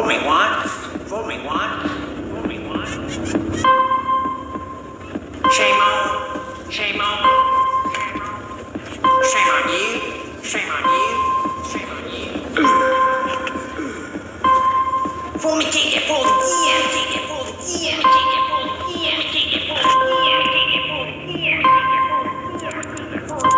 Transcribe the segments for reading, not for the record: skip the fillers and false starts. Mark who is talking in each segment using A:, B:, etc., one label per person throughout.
A: me one. Fool me one. Fool me one. Shame on. Shame on. Shame on you. Shame on you. Shame on you. Fool me, can't get fooled again. Can't get fooled again. Can't get fooled again. Can't get fooled again. Can't get fooled again. Can't get fooled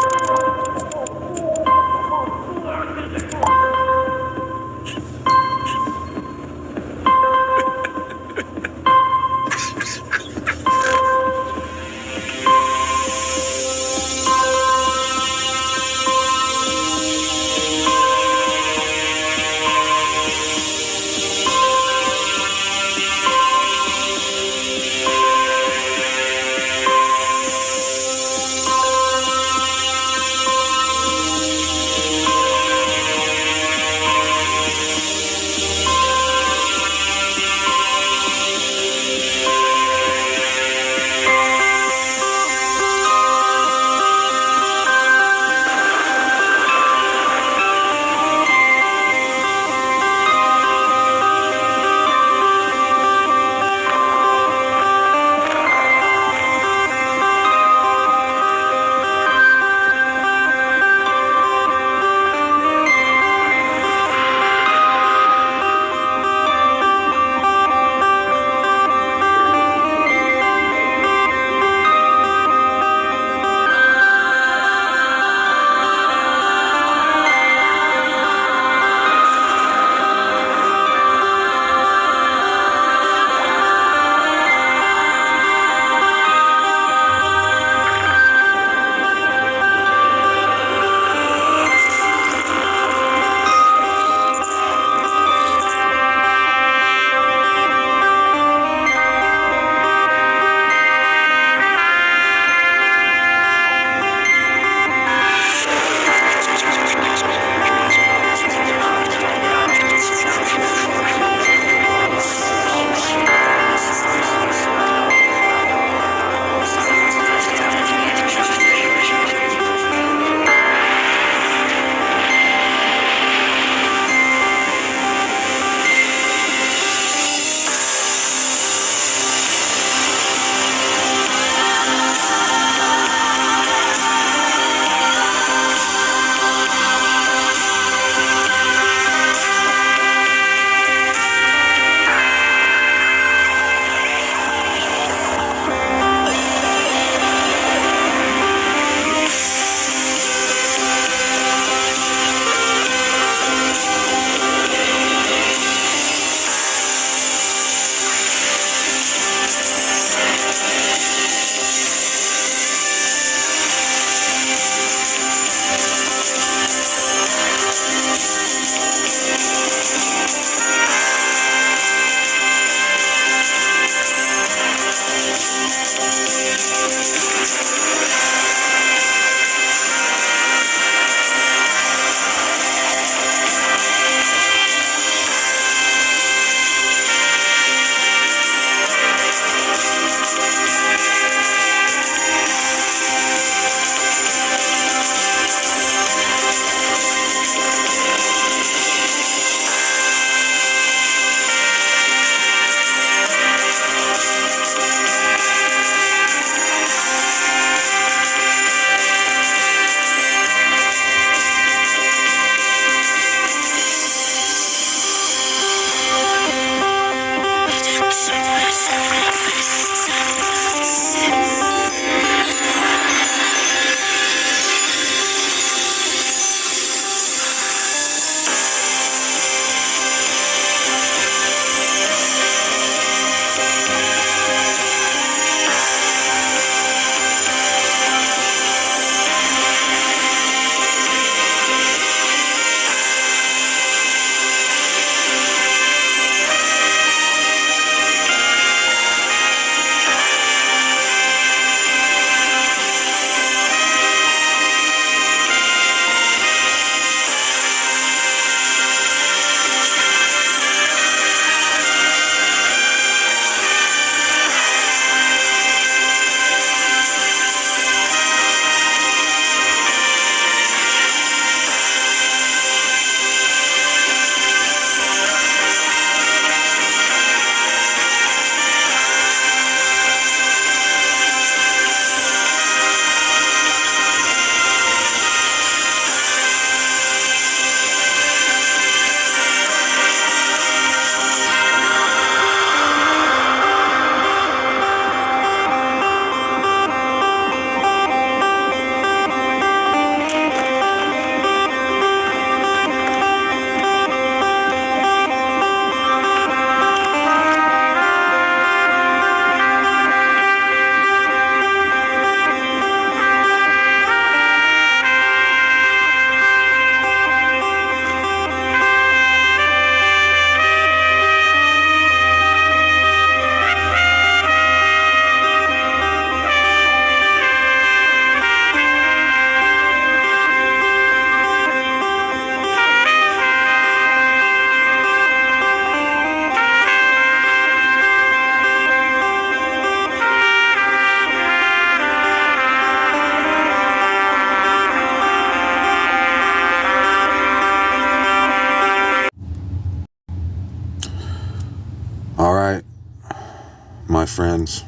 B: friends.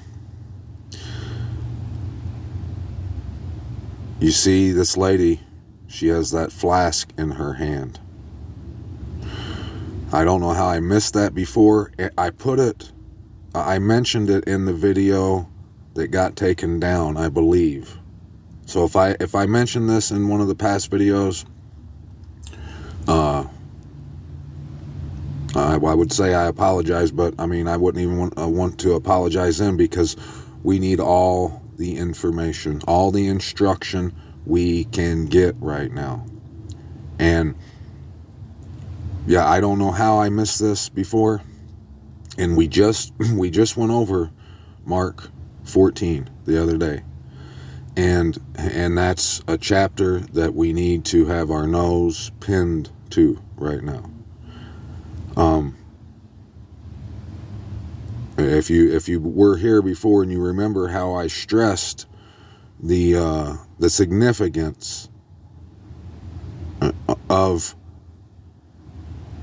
B: You see this lady, she has that flask in her hand. I don't know how I missed that before. I mentioned it in the video that got taken down, I believe. So if I mentioned this in one of the past videos, I would say I apologize, but I mean, I wouldn't even want to apologize then, because we need all the information, all the instruction we can get right now. And yeah, I don't know how I missed this before. And we just went over Mark 14 the other day. And that's a chapter that we need to have our nose pinned to right now. If you were here before and you remember how I stressed the significance of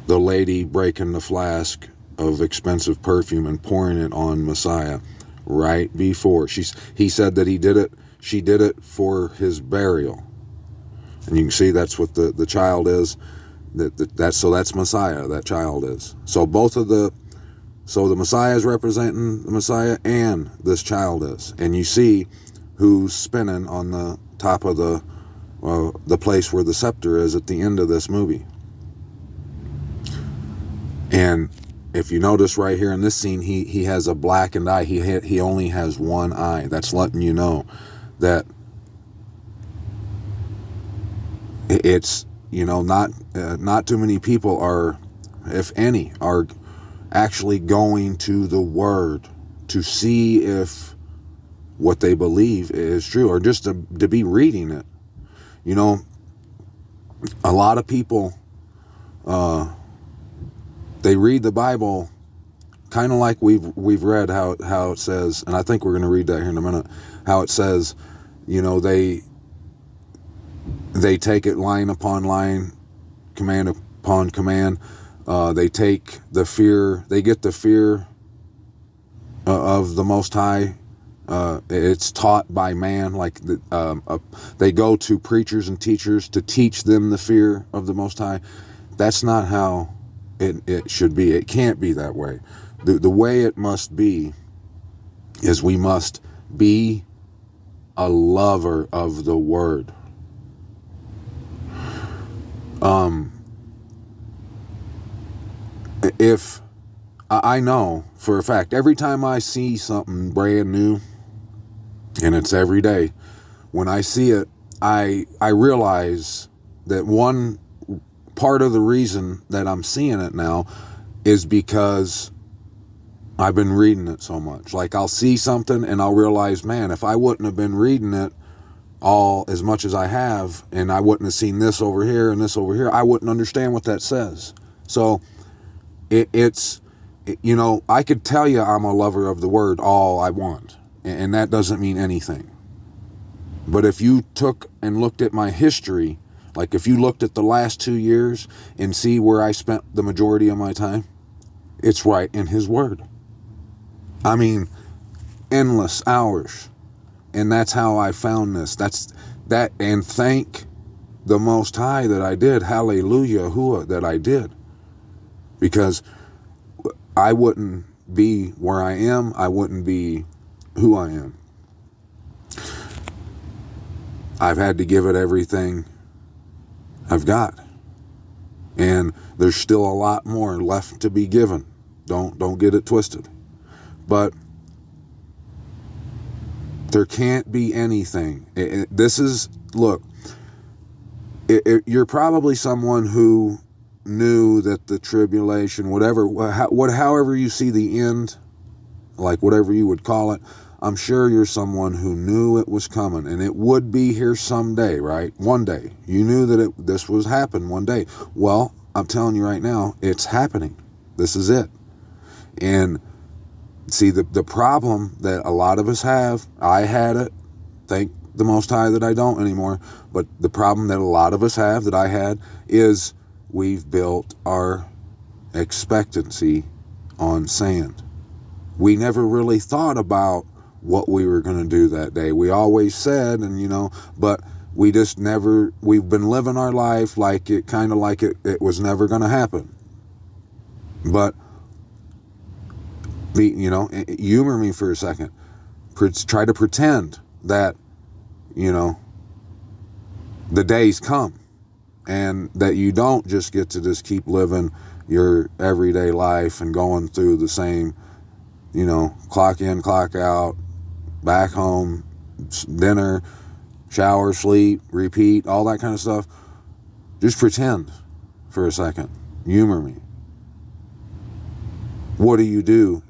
B: the lady breaking the flask of expensive perfume and pouring it on Messiah right before he said that she did it for his burial. And you can see that's what the child is. That's Messiah, that child is. So the Messiah is representing the Messiah, and this child is. And you see who's spinning on the top of the place where the scepter is at the end of this movie. And if you notice right here in this scene, he has a blackened eye. He only has one eye. That's letting you know that it's, not too many people are, if any, are actually going to the Word to see if what they believe is true, or just to be reading it. A lot of people, they read the Bible kind of like we've read how it says, and I think we're going to read that here in a minute, how it says, they take it line upon line, command upon command. They take the fear, they get the fear of the Most High. It's taught by man, like they go to preachers and teachers to teach them the fear of the Most High. That's not how it should be. It can't be that way. The way it must be is we must be a lover of the Word. If I know for a fact, every time I see something brand new, and it's every day, when I see it, I realize that one part of the reason that I'm seeing it now is because I've been reading it so much. Like, I'll see something and I'll realize, man, if I wouldn't have been reading it all as much as I have, and I wouldn't have seen this over here and this over here, I wouldn't understand what that says. So it's I could tell you I'm a lover of the Word all I want, and that doesn't mean anything. But if you took and looked at my history, like if you looked at the last 2 years and see where I spent the majority of my time, it's right in His Word. I mean, endless hours. And that's how I found this. And thank the Most High that I did. Hallelujah, that I did. Because I wouldn't be where I am. I wouldn't be who I am. I've had to give it everything I've got. And there's still a lot more left to be given. Don't get it twisted. But there can't be anything. You're probably someone who knew that the tribulation, however you see the end, like whatever you would call it, I'm sure you're someone who knew it was coming, and it would be here someday, right? One day. You knew that this was happen one day. Well, I'm telling you right now, it's happening. This is it. And see, the problem that a lot of us have, I had it, thank the Most High that I don't anymore, but the problem that a lot of us have, that I had, is we've built our expectancy on sand. we never really thought about what we were going to do that day. We always said, and but we just never, we've been living our life like it was never going to happen. But humor me for a second. Try to pretend that, the days come and that you don't just get to just keep living your everyday life and going through the same, clock in, clock out, back home, dinner, shower, sleep, repeat, all that kind of stuff. Just pretend for a second. Humor me. What do you do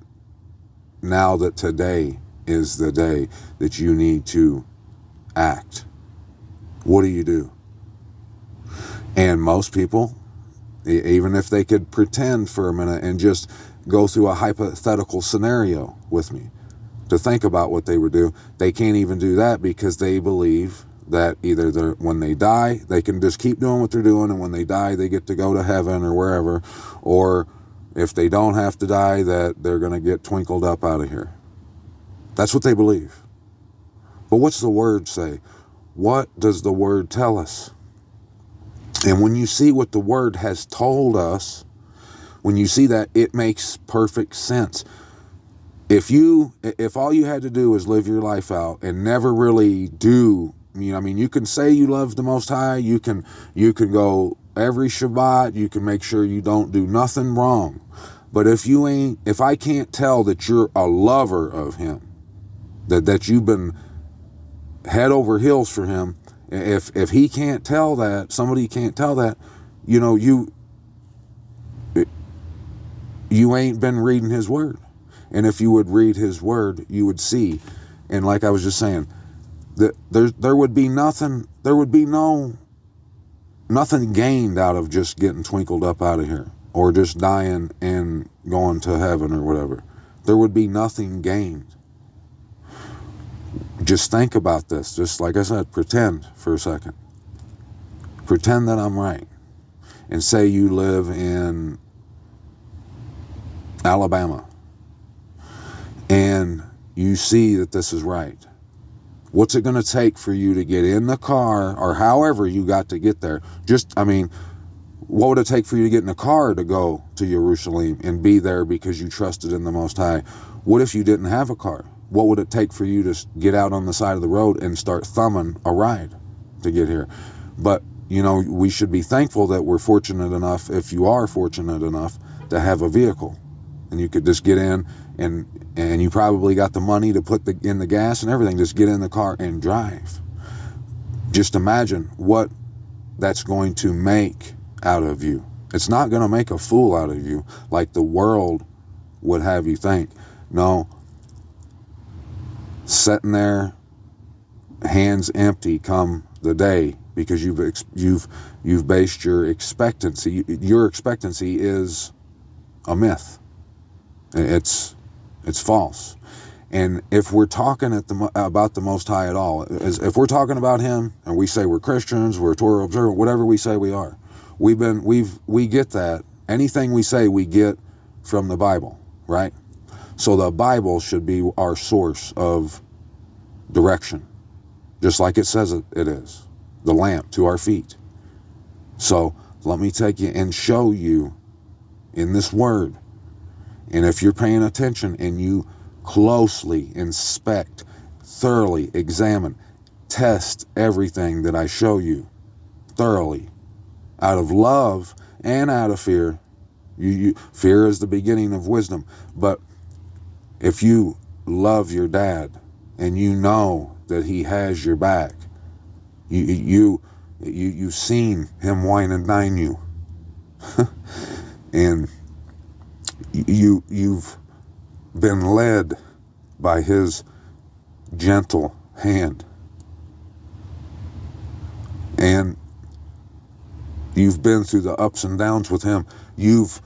B: now that today is the day that you need to act? What do you do? And most people, even if they could pretend for a minute and just go through a hypothetical scenario with me to think about what they would do, they can't even do that because they believe that either when they die, they can just keep doing what they're doing, and when they die, they get to go to heaven or wherever, or if they don't have to die, that they're going to get twinkled up out of here. That's what they believe. But what's the Word say? What does the Word tell us? And when you see what the Word has told us, when you see that, it makes perfect sense. If all you had to do is live your life out and never really do, you can say you love the Most High, you can go every Shabbat, you can make sure you don't do nothing wrong. But if I can't tell that you're a lover of Him, that you've been head over heels for Him, if He can't tell that, somebody can't tell that, you ain't been reading His Word. And if you would read His Word, you would see. And like I was just saying, that there would be nothing gained out of just getting twinkled up out of here, or just dying and going to heaven or whatever. There would be nothing gained. Just think about this. Just like I said, pretend for a second. Pretend that I'm right. And say you live in Alabama and you see that this is right. What's it going to take for you to get in the car, or however you got to get there? What would it take for you to get in the car to go to Jerusalem and be there because you trusted in the Most High? What if you didn't have a car? What would it take for you to get out on the side of the road and start thumbing a ride to get here? But, we should be thankful that we're fortunate enough, if you are fortunate enough, to have a vehicle. And you could just get in, and you probably got the money to put in the gas and everything. Just get in the car and drive. Just imagine what that's going to make out of you. It's not going to make a fool out of you like the world would have you think. No. Sitting there, hands empty come the day, because you've based your expectancy. Your expectancy is a myth. It's false. And if we're talking about the Most High at all, if we're talking about Him and we say we're Christians, we're Torah observant, whatever we say we are, we get that. Anything we say, we get from the Bible, right? So the Bible should be our source of direction, just like it says it is, the lamp to our feet. So let me take you and show you in this Word. And if you're paying attention and you closely inspect, thoroughly examine, test everything that I show you thoroughly, out of love and out of fear. Fear is the beginning of wisdom. But if you love your dad and you know that he has your back, you've seen him wine and dine you, and you've been led by his gentle hand, and you've been through the ups and downs with him. You've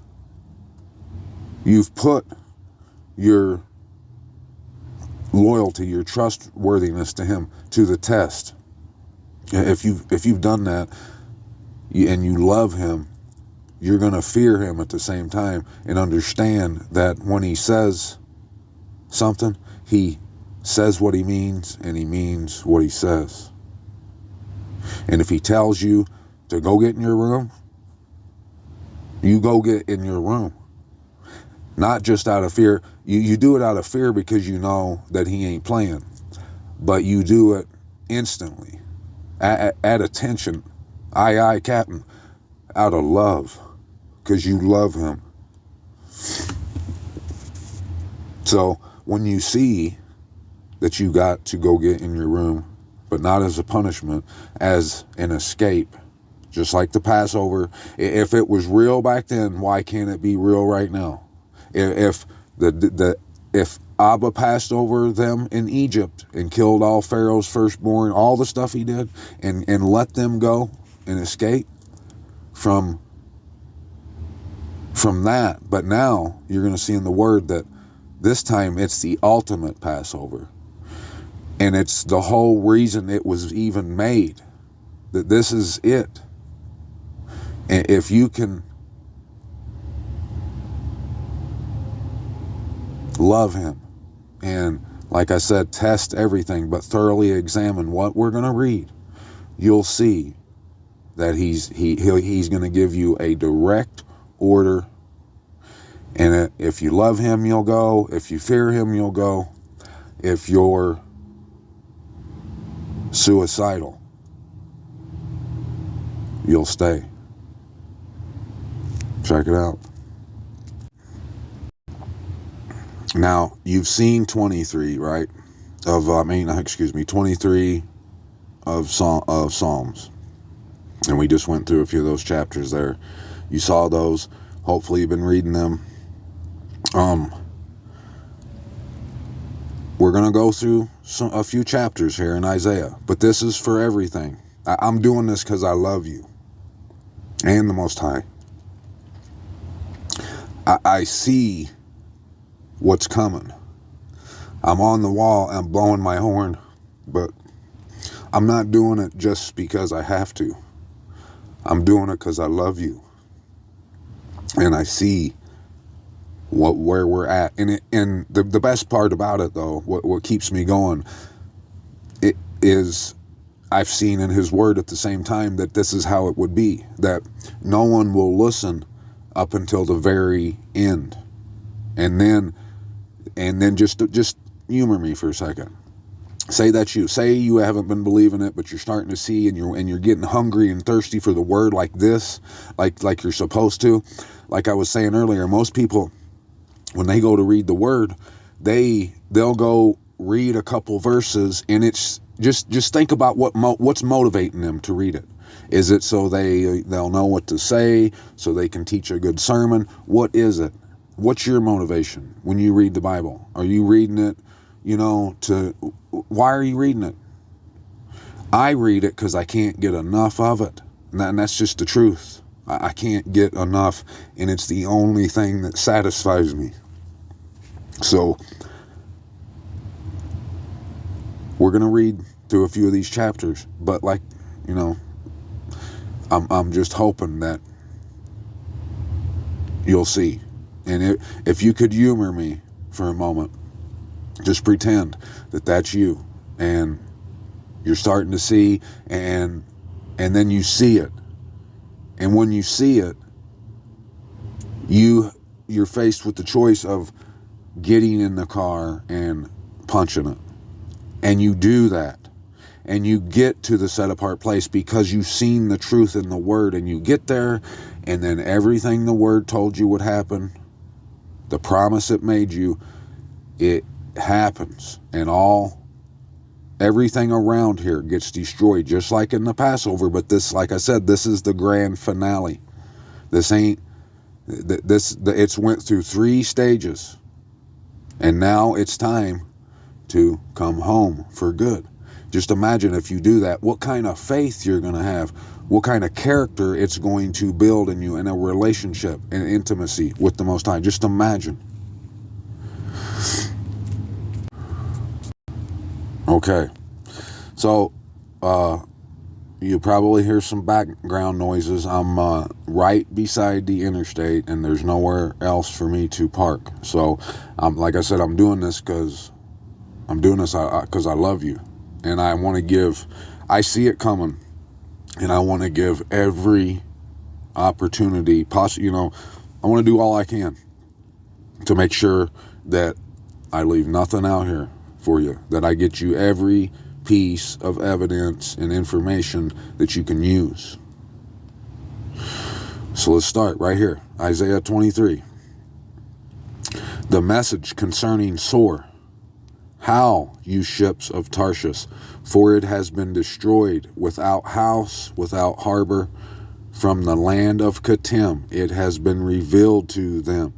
B: put your loyalty, your trustworthiness to him to the test. If you've done that and you love him, you're going to fear him at the same time and understand that when he says something, he says what he means and he means what he says. And if he tells you to go get in your room, you go get in your room. Not just out of fear. You do it out of fear because you know that he ain't playing. But you do it instantly. At attention. Aye, aye, Captain. Out of love. Because you love him. So when you see that you got to go get in your room, but not as a punishment, as an escape, just like the Passover. If it was real back then, why can't it be real right now? If Abba passed over them in Egypt and killed all Pharaoh's firstborn, all the stuff he did, and let them go and escape from that. But now you're going to see in the Word that this time it's the ultimate Passover. And it's the whole reason it was even made. That this is it. And if you can love him, and like I said, test everything, but thoroughly examine what we're going to read, you'll see that he's going to give you a direct order. And if you love him, you'll go. If you fear him, you'll go. If you're suicidal, you'll stay. Check it out. Now, you've seen 23, right? 23 of Psalms. And we just went through a few of those chapters there. You saw those. Hopefully you've been reading them. We're going to go through a few chapters here in Isaiah. But this is for everything. I'm doing this because I love you. And the Most High. I see what's coming. I'm on the wall, I'm blowing my horn, but I'm not doing it just because I have to. I'm doing it because I love you. And I see where we're at. And the best part about it, though, what keeps me going, it is I've seen in his word at the same time that this is how it would be, that no one will listen up until the very end. And then just humor me for a second. Say you haven't been believing it, but you're starting to see, and you're getting hungry and thirsty for the word like this, like you're supposed to. Like I was saying earlier, most people, when they go to read the word, they'll go read a couple verses, and it's just think about what's motivating them to read it. Is it so they'll know what to say, so they can teach a good sermon? What is it? What's your motivation when you read the Bible? Are you reading it, why are you reading it? I read it because I can't get enough of it. And that's just the truth. I can't get enough, and it's the only thing that satisfies me. So, we're going to read through a few of these chapters, but I'm just hoping that you'll see. And if you could humor me for a moment, just pretend that that's you, and you're starting to see, and then you see it. And when you see it, you're faced with the choice of getting in the car and punching it. And you do that. And you get to the set apart place because you've seen the truth in the word, and you get there, and then everything the word told you would happen, the promise it made you, it happens. And everything around here gets destroyed, just like in the Passover. But this, like I said, this is the grand finale. It's went through 3 stages. And now it's time to come home for good. Just imagine if you do that, what kind of faith you're going to have, what kind of character it's going to build in you, in a relationship and intimacy with the Most High. Just imagine. Okay. So, you probably hear some background noises. I'm right beside the interstate, and there's nowhere else for me to park. So, like I said, I'm doing this because I love you, and I want to give. I see it coming, and I want to give every opportunity possible. I want to do all I can to make sure that I leave nothing out here for you, that I get you every piece of evidence and information that you can use. So let's start right here. Isaiah 23. The message concerning Sor. Howl, you ships of Tarshish, for it has been destroyed, without house, without harbor. From the land of Kittim it has been revealed to them.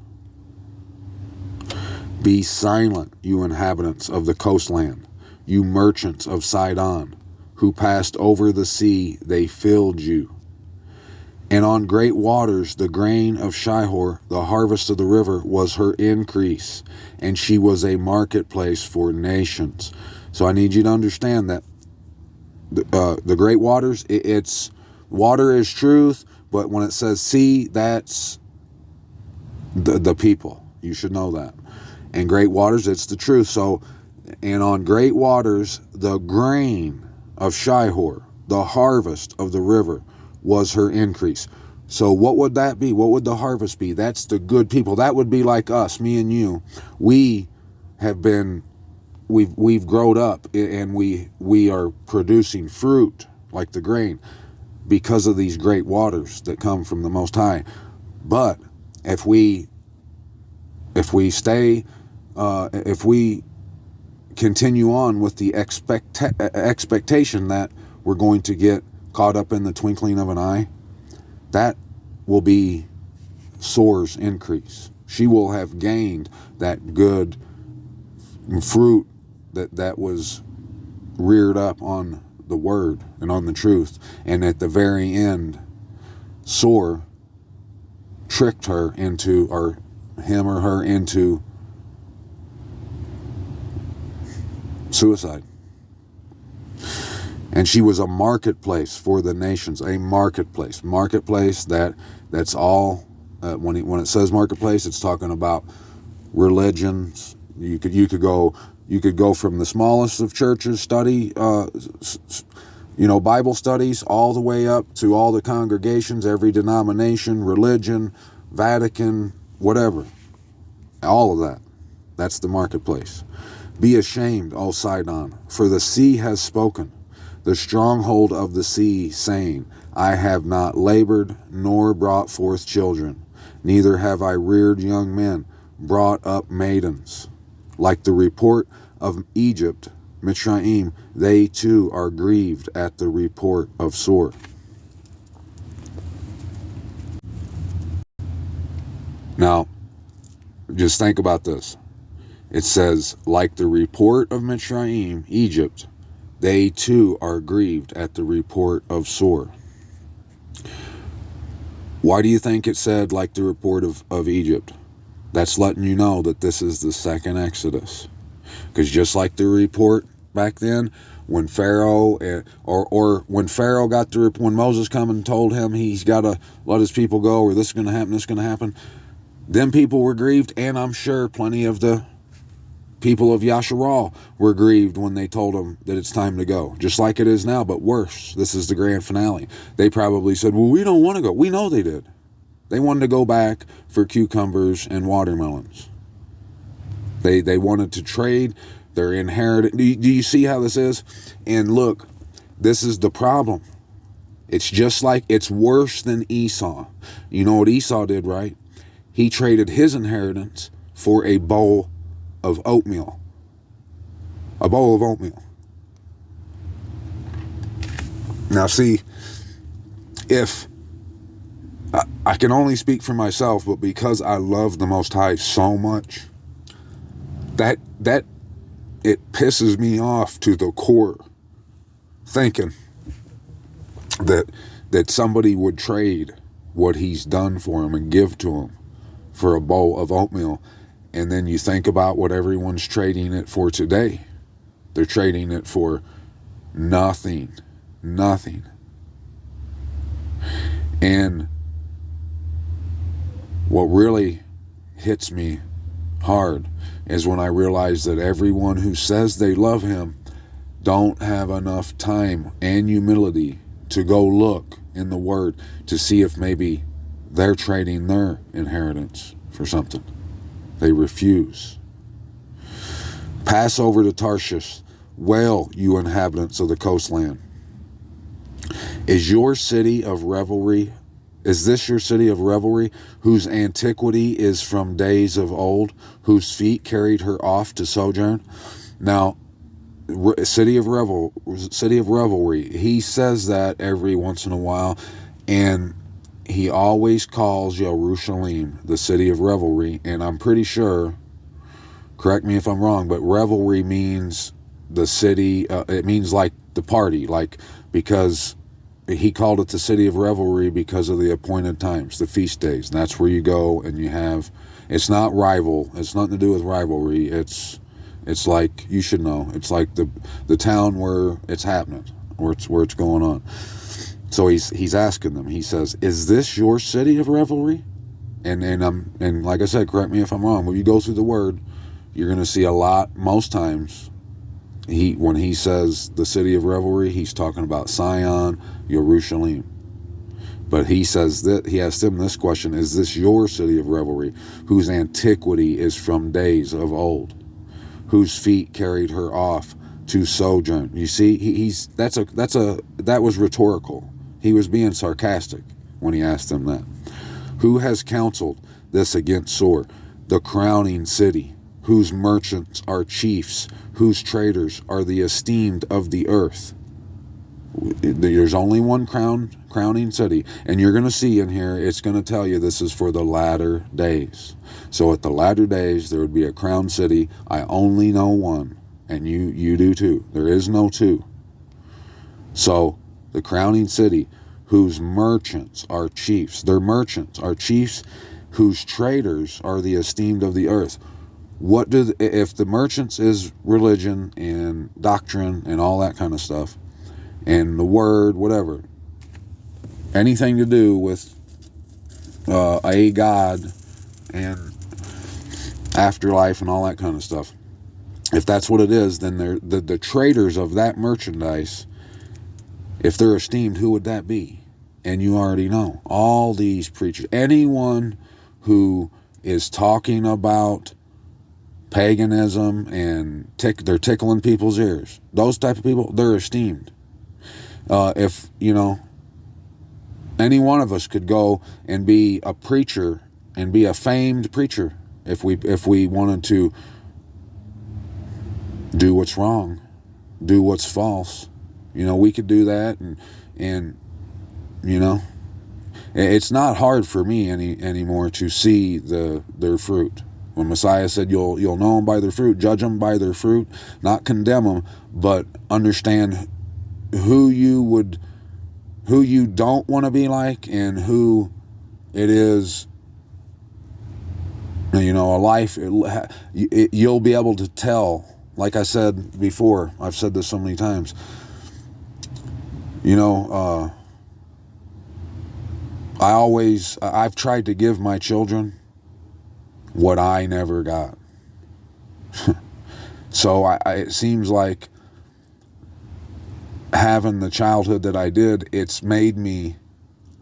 B: Be silent, you inhabitants of the coastland, you merchants of Sidon, who passed over the sea, they filled you. And on great waters the grain of Shihor, the harvest of the river, was her increase, and she was a marketplace for nations. So I need you to understand that the great waters, it's water is truth, but when it says sea, that's the people. You should know that. And great waters, it's the truth. So, and on great waters, the grain of Shihor, the harvest of the river, was her increase. So what would that be? What would the harvest be? That's the good people. That would be like us, me and you. We've grown up, and we are producing fruit like the grain because of these great waters that come from the Most High. But if we continue on with the expectation that we're going to get caught up in the twinkling of an eye, that will be Sor's increase. She will have gained that good fruit that was reared up on the word and on the truth. And at the very end, Sor tricked her into, or him or her into, suicide. And she was a marketplace for the nations, a marketplace that's all. When it says marketplace, it's talking about religions. You could go from the smallest of churches, study, Bible studies, all the way up to all the congregations, every denomination, religion, Vatican, whatever. All of that. That's the marketplace. Be ashamed, O Sidon, for the sea has spoken, the stronghold of the sea, saying, I have not labored, nor brought forth children, neither have I reared young men, brought up maidens. Like the report of Egypt, Mitzrayim, they too are grieved at the report of Sor. Now, just think about this. It says, like the report of Mitzrayim, Egypt, they too are grieved at the report of Sor. Why do you think it said, like the report of Egypt? That's letting you know that this is the second Exodus. Because just like the report back then, when Pharaoh, or when Pharaoh got the report, when Moses come and told him he's got to let his people go, or this is going to happen, this is going to happen, them people were grieved, and I'm sure plenty of the people of Yasharal were grieved when they told them that it's time to go. Just like it is now, but worse. This is the grand finale. They probably said, well, we don't want to go. We know they did. They wanted to go back for cucumbers and watermelons. They wanted to trade their inheritance. Do you see how this is? And look, this is the problem. It's just like, it's worse than Esau. You know what Esau did, right? He traded his inheritance for a bowl of oatmeal. A bowl of oatmeal. Now see, if I can only speak for myself, but because I love the Most High so much, that it pisses me off to the core, thinking that somebody would trade what he's done for him and give to him for a bowl of oatmeal. And then you think about what everyone's trading it for today. They're trading it for nothing. And what really hits me hard is when I realize that everyone who says they love him don't have enough time and humility to go look in the Word to see if maybe they're trading their inheritance for something. They refuse. Pass over to Tarshish. Wail, you inhabitants of the coastland. Is your city of revelry? Is this your city of revelry, whose antiquity is from days of old, whose feet carried her off to sojourn? Now, city of revelry. He says that every once in a while, and he always calls Jerusalem the city of revelry. And I'm pretty sure, correct me if I'm wrong, but revelry means the city. It means like the party, like, because he called it the city of revelry because of the appointed times, the feast days. And that's where you go and you have. It's not rival. It's nothing to do with rivalry. It's like, you should know, it's like the town where it's happening, where it's going on. So he's asking them. He says, "Is this your city of revelry?" And like I said, correct me if I'm wrong. When you go through the Word, you're going to see a lot. Most times, when he says the city of revelry, he's talking about Sion, Jerusalem. But he says that he asked them this question: "Is this your city of revelry, whose antiquity is from days of old, whose feet carried her off to sojourn?" You see, that was rhetorical. He was being sarcastic when he asked them that. Who has counseled this against Sor, the crowning city, whose merchants are chiefs, whose traders are the esteemed of the earth? There's only one crowning city, and you're going to see in here, it's going to tell you this is for the latter days. So at the latter days, there would be a crowned city. I only know one, and you do too. There is no two. So the crowning city, whose merchants are chiefs. Their merchants are chiefs, whose traders are the esteemed of the earth. If the merchants is religion and doctrine and all that kind of stuff, and the Word, whatever, anything to do with a God and afterlife and all that kind of stuff, if that's what it is, then the traders of that merchandise, if they're esteemed, who would that be? And you already know. All these preachers, anyone who is talking about paganism and they're tickling people's ears, those type of people, they're esteemed. If, any one of us could go and be a preacher and be a famed preacher if we wanted to do what's wrong, do what's false. We could do that, and it's not hard for me anymore to see their fruit. When Messiah said, "You'll know them by their fruit, judge them by their fruit," not condemn them, but understand who you don't want to be like, and who it is. A life. You'll be able to tell. Like I said before, I've said this so many times. I've tried to give my children what I never got. So it seems like having the childhood that I did, it's made me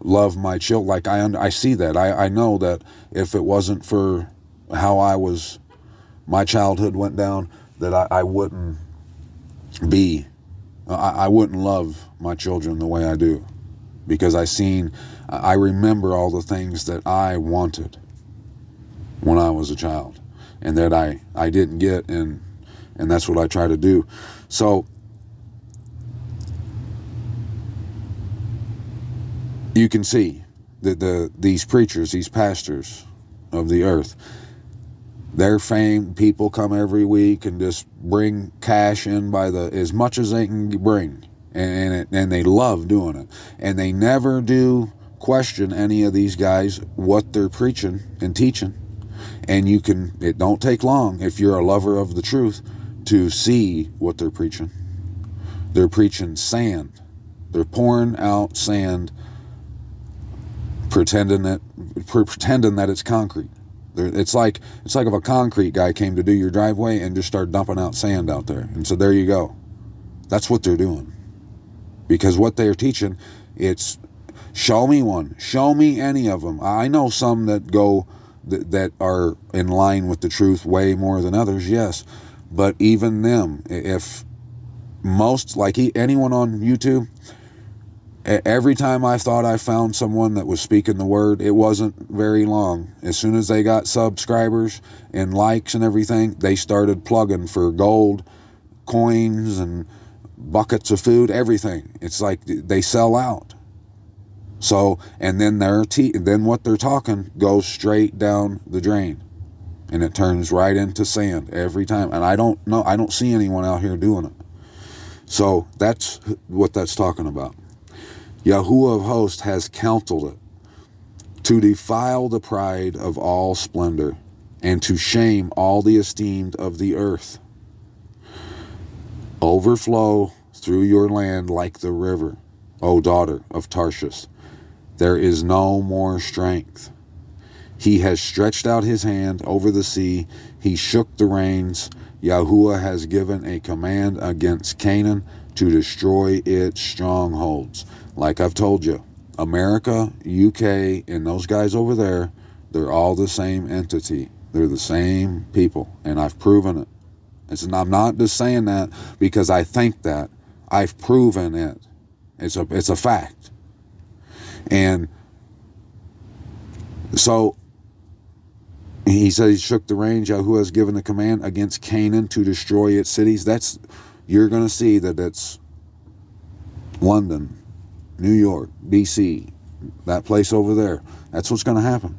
B: love my children. Like I see that. I know that if it wasn't for how my childhood went down, that I wouldn't I wouldn't love my children the way I do, because I remember all the things that I wanted when I was a child, and that I didn't get, and that's what I try to do. So you can see that these preachers, these pastors of the earth, their fame, people come every week and just bring cash in by as much as they can bring, and they love doing it, and they never do question any of these guys what they're preaching and teaching. And it don't take long, if you're a lover of the truth, to see what they're preaching. They're preaching sand. They're pouring out sand pretending that it's concrete. It's like if a concrete guy came to do your driveway and just started dumping out sand out there, and so there you go. That's what they're doing, because what they're teaching, it's show me one, show me any of them. I know some that are in line with the truth way more than others, yes, but even them, if most, like anyone on YouTube, every time I thought I found someone that was speaking the word, it wasn't very long. As soon as they got subscribers and likes and everything, they started plugging for gold, coins, and buckets of food, everything. It's like they sell out. So, and then then what they're talking goes straight down the drain, and it turns right into sand every time. And I don't see anyone out here doing it. So that's what that's talking about. Yahuwah of hosts has counseled it to defile the pride of all splendor, and to shame all the esteemed of the earth. Overflow through your land like the river, O daughter of Tarshish. There is no more strength. He has stretched out his hand over the sea. He shook the reins. Yahuwah has given a command against Canaan to destroy its strongholds. Like I've told you, America, UK, and those guys over there, they're all the same entity. They're the same people, and I've proven it. I'm not just saying that because I think that. I've proven it. It's a fact. And so he says he shook the reins. Yahuwah has given a command against Canaan to destroy its cities. You're going to see that it's London, New York, DC, that place over there. That's what's going to happen.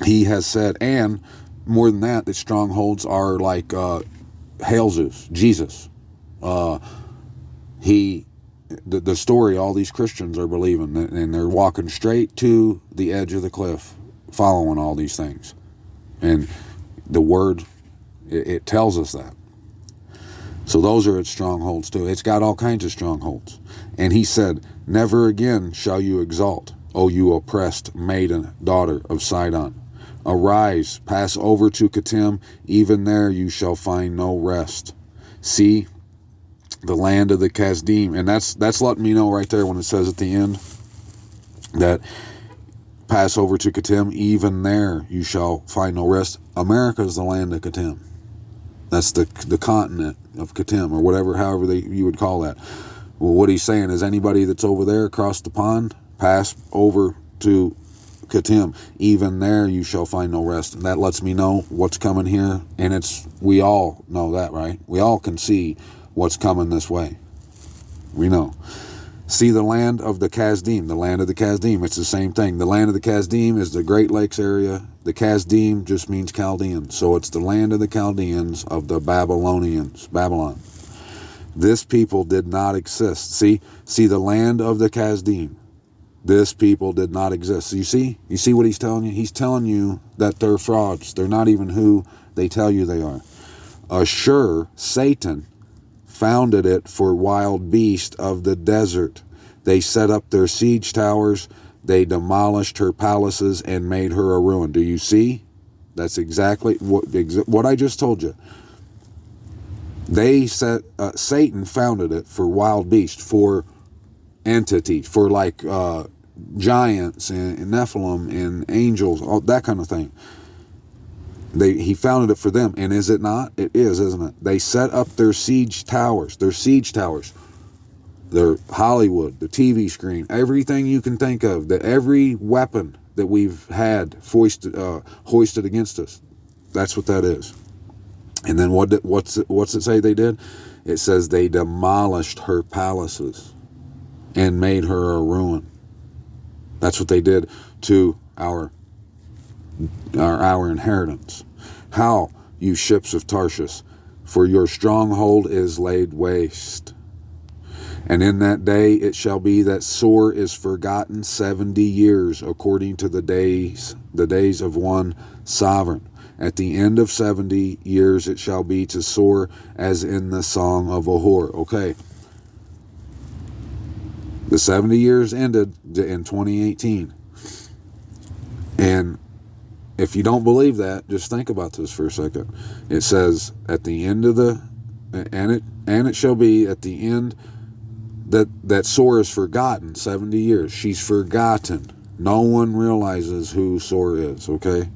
B: He has said, and more than that strongholds are like Hail Zeus, Jesus. The story all these Christians are believing, and they're walking straight to the edge of the cliff, following all these things. And the word, it tells us that. So those are its strongholds too. It's got all kinds of strongholds. And he said, never again shall you exalt, O you oppressed maiden, daughter of Sidon. Arise, pass over to Kittim, even there you shall find no rest. See, the land of the Kasdim. And that's letting me know right there when it says at the end that pass over to Kittim, even there you shall find no rest. America is the land of Kittim. That's the continent of Kittim, or whatever, however you would call that. Well, what he's saying is anybody that's over there across the pond, pass over to Kittim. Even there you shall find no rest. And that lets me know what's coming here. And we all know that, right? We all can see what's coming this way. We know. See the land of the Kasdim. The land of the Kasdim. It's the same thing. The land of the Kasdim is the Great Lakes area. The Kasdim just means Chaldean. So it's the land of the Chaldeans, of the Babylonians. Babylon. This people did not exist. See the land of the Kasdim. This people did not exist. So you see what he's telling you? He's telling you that they're frauds. They're not even who they tell you they are. Ashur, Satan, founded it for wild beasts of the desert. They set up their siege towers. They demolished her palaces and made her a ruin. Do you see? That's exactly what I just told you. They said Satan founded it for wild beasts, for entities, for like giants and Nephilim and angels, all that kind of thing. He founded it for them, and is it not? It is, isn't it? They set up their siege towers. Their Hollywood, the TV screen, everything you can think of, every weapon that we've had hoisted against us. That's what that is. And then what's it say they did? It says they demolished her palaces and made her a ruin. That's what they did to our inheritance. How, you ships of Tarshish, for your stronghold is laid waste. And in that day it shall be that Sor is forgotten 70 years, according to the days of one sovereign. At the end of 70 years it shall be to Sor as in the song of a whore. Okay. The 70 years ended in 2018. And if you don't believe that, just think about this for a second. It says at the end of and it shall be at the end that Sor is forgotten 70 years. She's forgotten. No one realizes who Sor is, okay?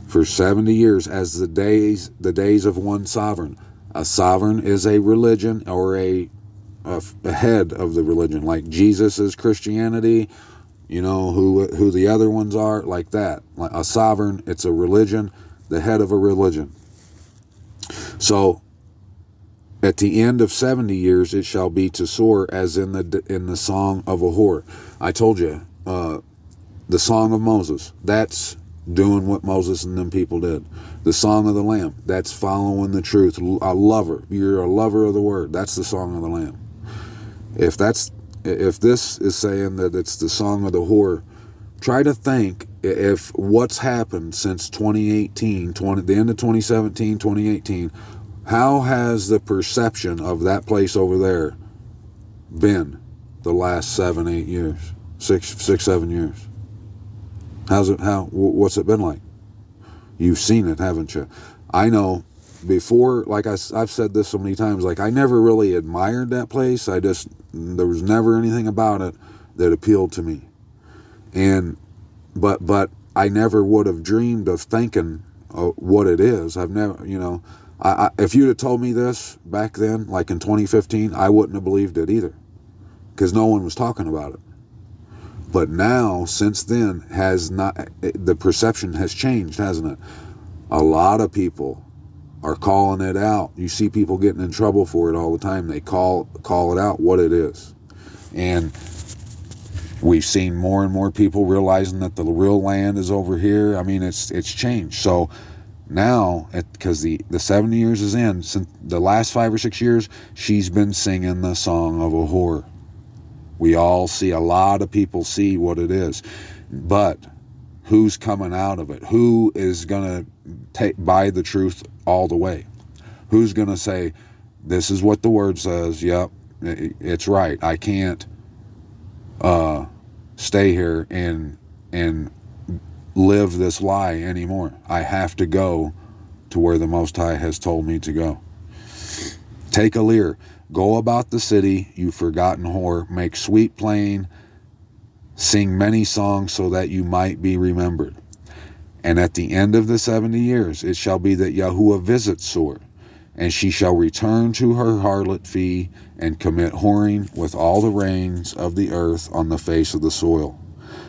B: For 70 years, as the days of one sovereign. A sovereign is a religion or a head of the religion, like Jesus is Christianity, you know, who the other ones are, like that. Like a sovereign, it's a religion, the head of a religion. So at the end of 70 years, it shall be to Sor as in the song of a whore. I told you, the song of Moses, that's doing what Moses and them people did. The song of the Lamb, that's following the truth. A lover, you're a lover of the word. That's the song of the Lamb. If this is saying that it's the song of the whore, try to think if what's happened since 2018, the end of 2017, 2018, how has the perception of that place over there been the last 7, 8 years, 6, 7 years? What's it been like? You've seen it, haven't you? I know before, like I've said this so many times, like I never really admired that place. There was never anything about it that appealed to me. But I never would have dreamed of thinking what it is. I've never, you know, if you'd have told me this back then, like in 2015, I wouldn't have believed it either, because no one was talking about it. But now, since then, the perception has changed, hasn't it? A lot of people are calling it out. You see people getting in trouble for it all the time. They call it out what it is. And we've seen more and more people realizing that the real land is over here. I mean, it's changed. So now, because the 70 years is in, since the last 5 or 6 years, she's been singing the song of a whore. We all see, a lot of people see what it is. But who's coming out of it? Who is going to buy the truth all the way? Who's going to say, this is what the word says, yep, it's right. I can't stay here and live this lie anymore. I have to go to where the Most High has told me to go. Take a lyre. Go about the city, you forgotten whore. Make sweet playing. Sing many songs so that you might be remembered. And at the end of the 70 years, it shall be that Yahuwah visits Sor, and she shall return to her harlot fee and commit whoring with all the reigns of the earth on the face of the soil.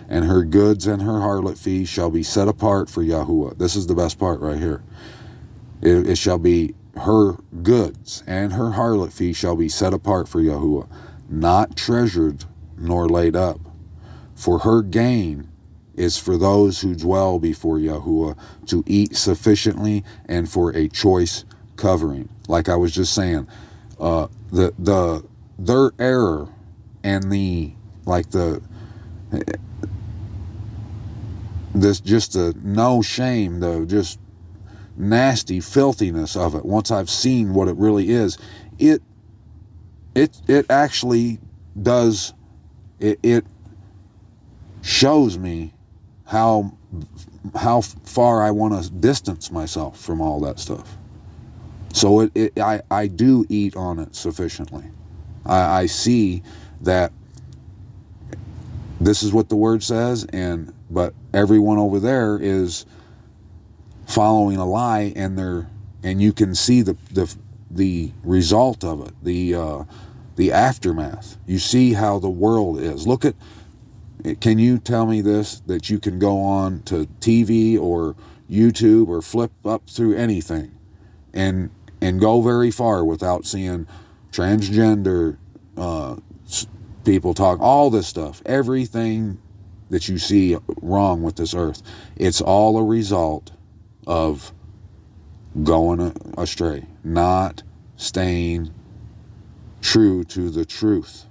B: And her goods and her harlot fee shall be set apart for Yahuwah. This is the best part right here. It shall be her goods and her harlot fee shall be set apart for Yahuwah, not treasured nor laid up. For her gain is for those who dwell before Yahuwah, to eat sufficiently and for a choice covering. Like I was just saying, their error and the no shame, the just nasty filthiness of it. Once I've seen what it really is, it actually does. It shows me how far I want to distance myself from all that stuff. So I do eat on it sufficiently. I see that this is what the word says, but everyone over there is following a lie, and you can see the result of it, the aftermath. You see how the world is. Look at. Can you tell me this, that you can go on to TV or YouTube or flip up through anything and go very far without seeing transgender people talk, all this stuff, everything that you see wrong with this earth, it's all a result of going astray, not staying true to the truth.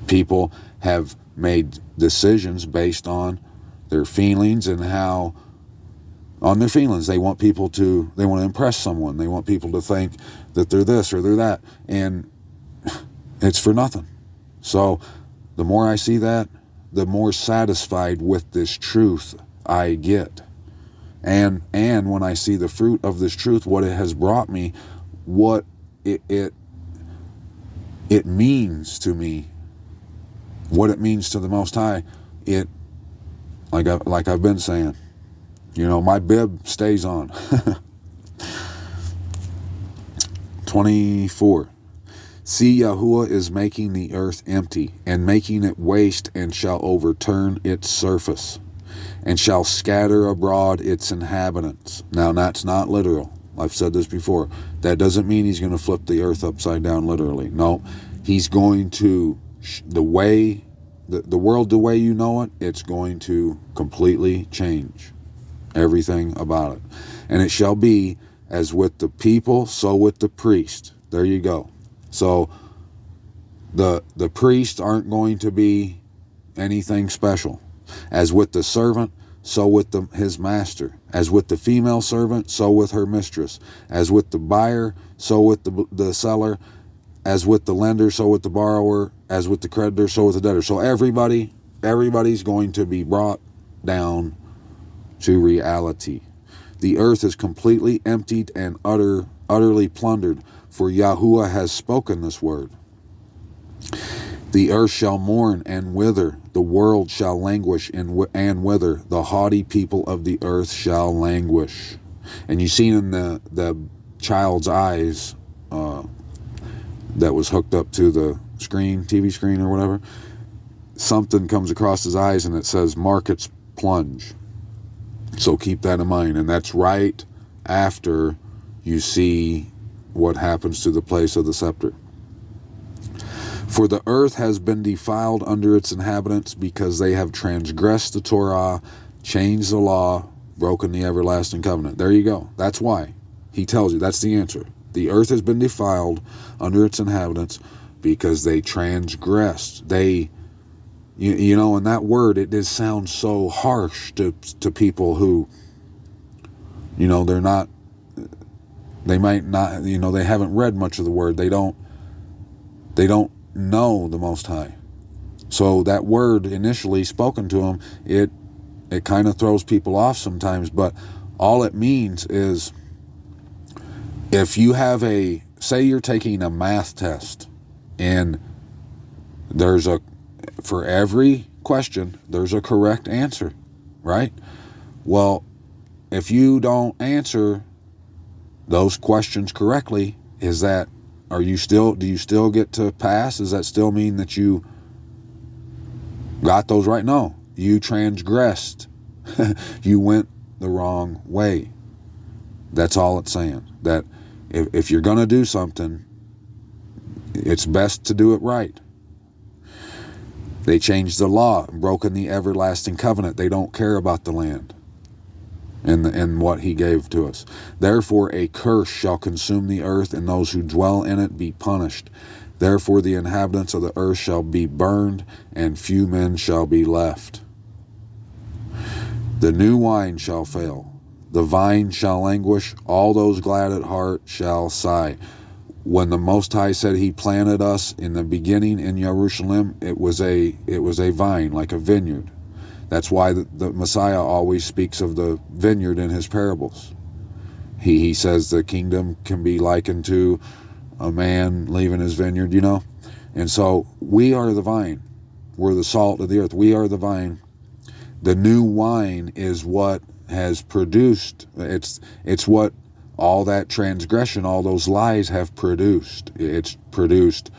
B: People have made decisions based on their feelings and on their feelings. They want to impress someone. They want people to think that they're this or they're that. And it's for nothing. So the more I see that, the more satisfied with this truth I get. And when I see the fruit of this truth, what it has brought me, what it means to me, what it means to the Most High, it, like I've been saying, my bib stays on. 24. See, Yahuwah is making the earth empty, and making it waste, and shall overturn its surface, and shall scatter abroad its inhabitants. Now, that's not literal. I've said this before. That doesn't mean he's going to flip the earth upside down literally. No, he's going to, the world the way you know it, it's going to completely change everything about it. And it shall be as with the people, so with the priest. There you go. So the priests aren't going to be anything special. As with the servant, so with his master. As with the female servant, so with her mistress. As with the buyer, so with the seller. As with the lender, so with the borrower. As with the creditor, so with the debtor. So everybody's going to be brought down to reality. The earth is completely emptied and utterly plundered, for Yahuwah has spoken this word. The earth shall mourn and wither, the world shall languish and wither, the haughty people of the earth shall languish. And you seen in the child's eyes that was hooked up to the screen, TV screen or whatever, something comes across his eyes and it says markets plunge. So keep that in mind. And that's right after you see what happens to the place of the scepter. For the earth has been defiled under its inhabitants, because they have transgressed the Torah, changed the law, broken the everlasting covenant. There you go. That's why. He tells you. That's the answer. The earth has been defiled under its inhabitants because they transgressed. They, and that word, it does sound so harsh to people who, they're not, they might not, they haven't read much of the word. They don't know the Most High. So that word initially spoken to them, it kind of throws people off sometimes, but all it means is, if you have say you're taking a math test, and for every question, there's a correct answer, right? Well, if you don't answer those questions correctly, do you still get to pass? Does that still mean that you got those right? No, you transgressed. You went the wrong way. That's all it's saying. That if you're going to do something, it's best to do it right. They changed the law, broken the everlasting covenant. They don't care about the land and what he gave to us. Therefore a curse shall consume the earth, and those who dwell in it be punished. Therefore the inhabitants of the earth shall be burned, and few men shall be left. The new wine shall fail, the vine shall languish, all those glad at heart shall sigh. When the Most High said he planted us in the beginning in Jerusalem, it was a vine, like a vineyard. That's why the Messiah always speaks of the vineyard in his parables. He says the kingdom can be likened to a man leaving his vineyard, And so we are the vine. We're the salt of the earth. We are the vine. The new wine is what has produced. It's what all that transgression, all those lies have produced. It's produced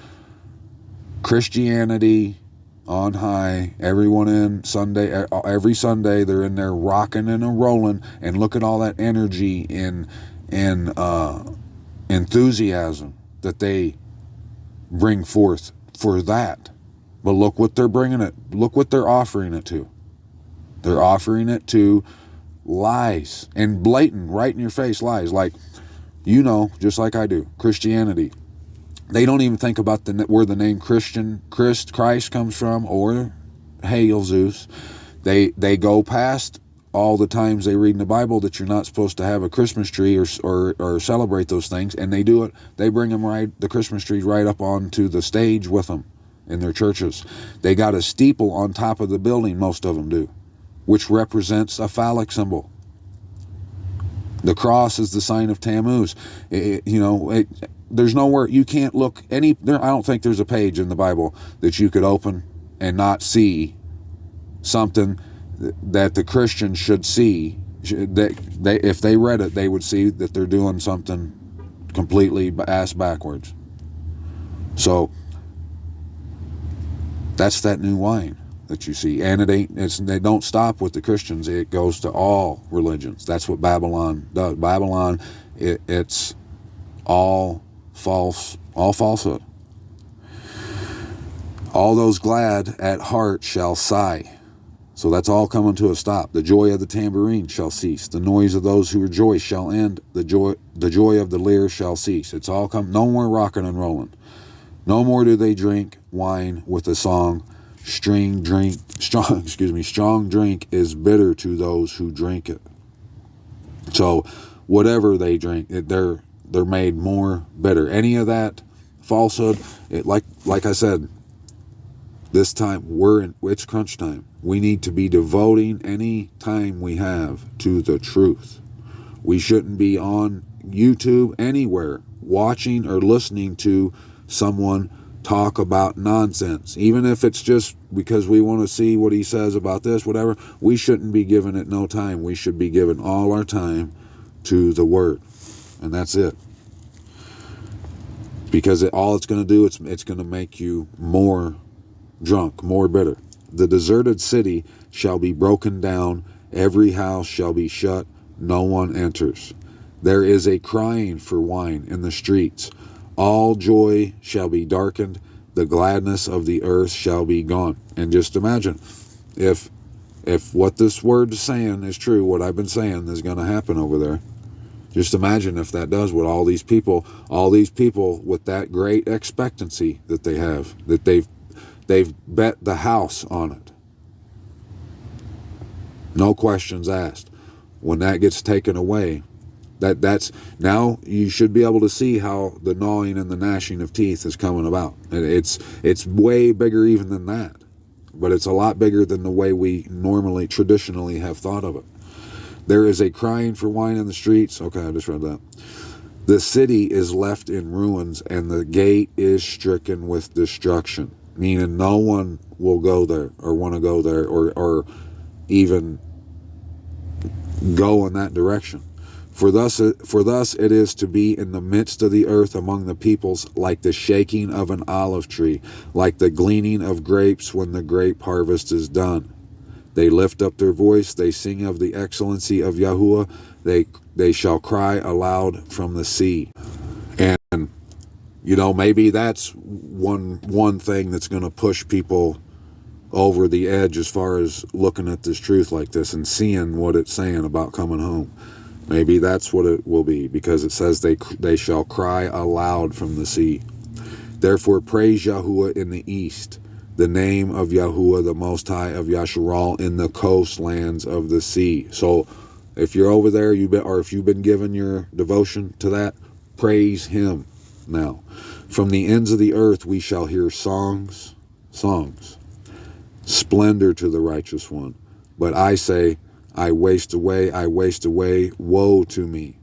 B: Christianity on high, everyone every Sunday they're in there rocking and rolling, and look at all that energy and enthusiasm that they bring forth for that. But look what they're offering it to. They're offering it to lies, and blatant, right in your face lies, like, just like I do, Christianity. They don't even think about where the name Christ comes from, or Hail Zeus. They go past all the times they read in the Bible that you're not supposed to have a Christmas tree or celebrate those things, and they do it. They bring the Christmas tree right up onto the stage with them, in their churches. They got a steeple on top of the building, most of them do, which represents a phallic symbol. The cross is the sign of Tammuz. There's nowhere, you can't look I don't think there's a page in the Bible that you could open and not see something that the Christians should see. If they read it, they would see that they're doing something completely ass backwards. So that's that new wine that you see, and they don't stop with the Christians. It goes to all religions. That's what Babylon does. Babylon, it's all false, all falsehood. All those glad at heart shall sigh. So that's all coming to a stop. The joy of the tambourine shall cease. The noise of those who rejoice shall end. The joy of the lyre shall cease. It's all come. No more rocking and rolling. No more do they drink wine with a song. Strong drink is bitter to those who drink it. So whatever they drink, they're made more bitter. Any of that falsehood, like I said, this time it's crunch time. We need to be devoting any time we have to the truth. We shouldn't be on YouTube anywhere watching or listening to someone talk about nonsense, even if it's just because we want to see what he says about this, whatever. We shouldn't be giving it no time. We should be giving all our time to the word, and that's it. Because all it's going to do, it's going to make you more drunk, more bitter. The deserted city shall be broken down, every house shall be shut, no one enters. There is a crying for wine in the streets. All joy shall be darkened, the gladness of the earth shall be gone. And just imagine, if what this word is saying is true, what I've been saying is going to happen over there. Just imagine if that does what all these people with that great expectancy that they have, that they've bet the house on it. No questions asked. When that gets taken away, that's now you should be able to see how the gnawing and the gnashing of teeth is coming about. And it's way bigger even than that, but it's a lot bigger than the way we traditionally have thought of it. There is a crying for wine in the streets. Okay, I just read that. The city is left in ruins, and the gate is stricken with destruction. Meaning no one will go there or want to go there or even go in that direction. For thus it is to be in the midst of the earth among the peoples, like the shaking of an olive tree, like the gleaning of grapes when the grape harvest is done. They lift up their voice, they sing of the excellency of Yahuwah, they shall cry aloud from the sea. And maybe that's one thing that's going to push people over the edge as far as looking at this truth like this and seeing what it's saying about coming home. Maybe that's what it will be, because it says they shall cry aloud from the sea. Therefore praise Yahuwah in the east, the name of Yahuwah, the Most High of Yasharal, in the coastlands of the sea. So if you're over there, if you've been given your devotion to that, praise him now. From the ends of the earth we shall hear songs. Splendor to the righteous one. But I say, I waste away, woe to me.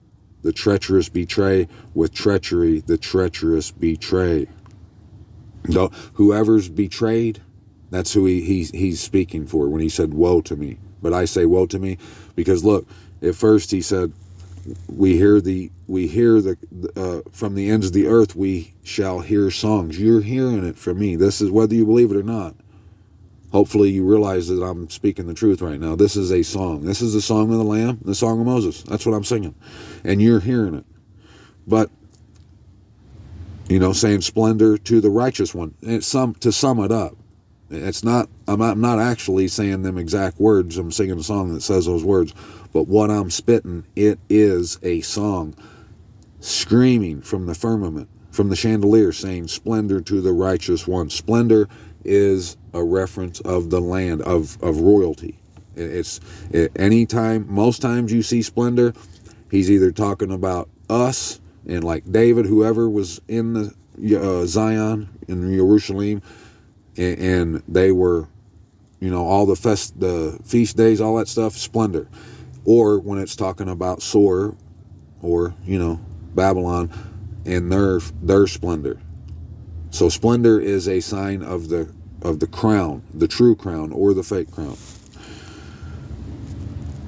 B: The treacherous betray, with treachery the treacherous betray. Whoever's betrayed, that's who he's speaking for when he said, woe to me. But I say woe to me, because look, at first he said, we hear the from the ends of the earth we shall hear songs. You're hearing it from me. This is whether you believe it or not. Hopefully you realize that I'm speaking the truth right now. This is a song. This is the song of the Lamb, the song of Moses. That's what I'm singing. And you're hearing it. But, saying splendor to the righteous one. And to sum it up, I'm not actually saying them exact words. I'm singing a song that says those words. But what I'm spitting, it is a song screaming from the firmament, from the chandelier, saying splendor to the righteous one. Splendor is a reference of the land, of royalty. Most times you see splendor, he's either talking about us, and like David, whoever was in the Zion, in Jerusalem, and they were, all the feast days, all that stuff, splendor. Or when it's talking about Sor, or Babylon, and their splendor. So splendor is a sign of the crown, the true crown or the fake crown.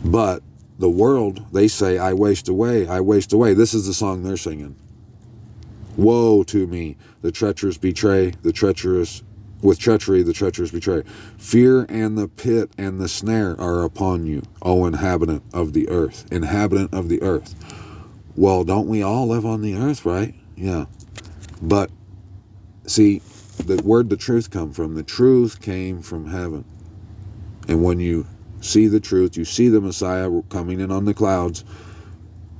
B: But the world, they say, I waste away, I waste away. This is the song they're singing. Woe to me, the treacherous betray, the treacherous, with treachery the treacherous betray. Fear and the pit and the snare are upon you, O inhabitant of the earth. Inhabitant of the earth. Well, don't we all live on the earth, right? Yeah. But, see, where'd the truth come from? The truth came from heaven. And when you see the truth, you see the Messiah coming in on the clouds,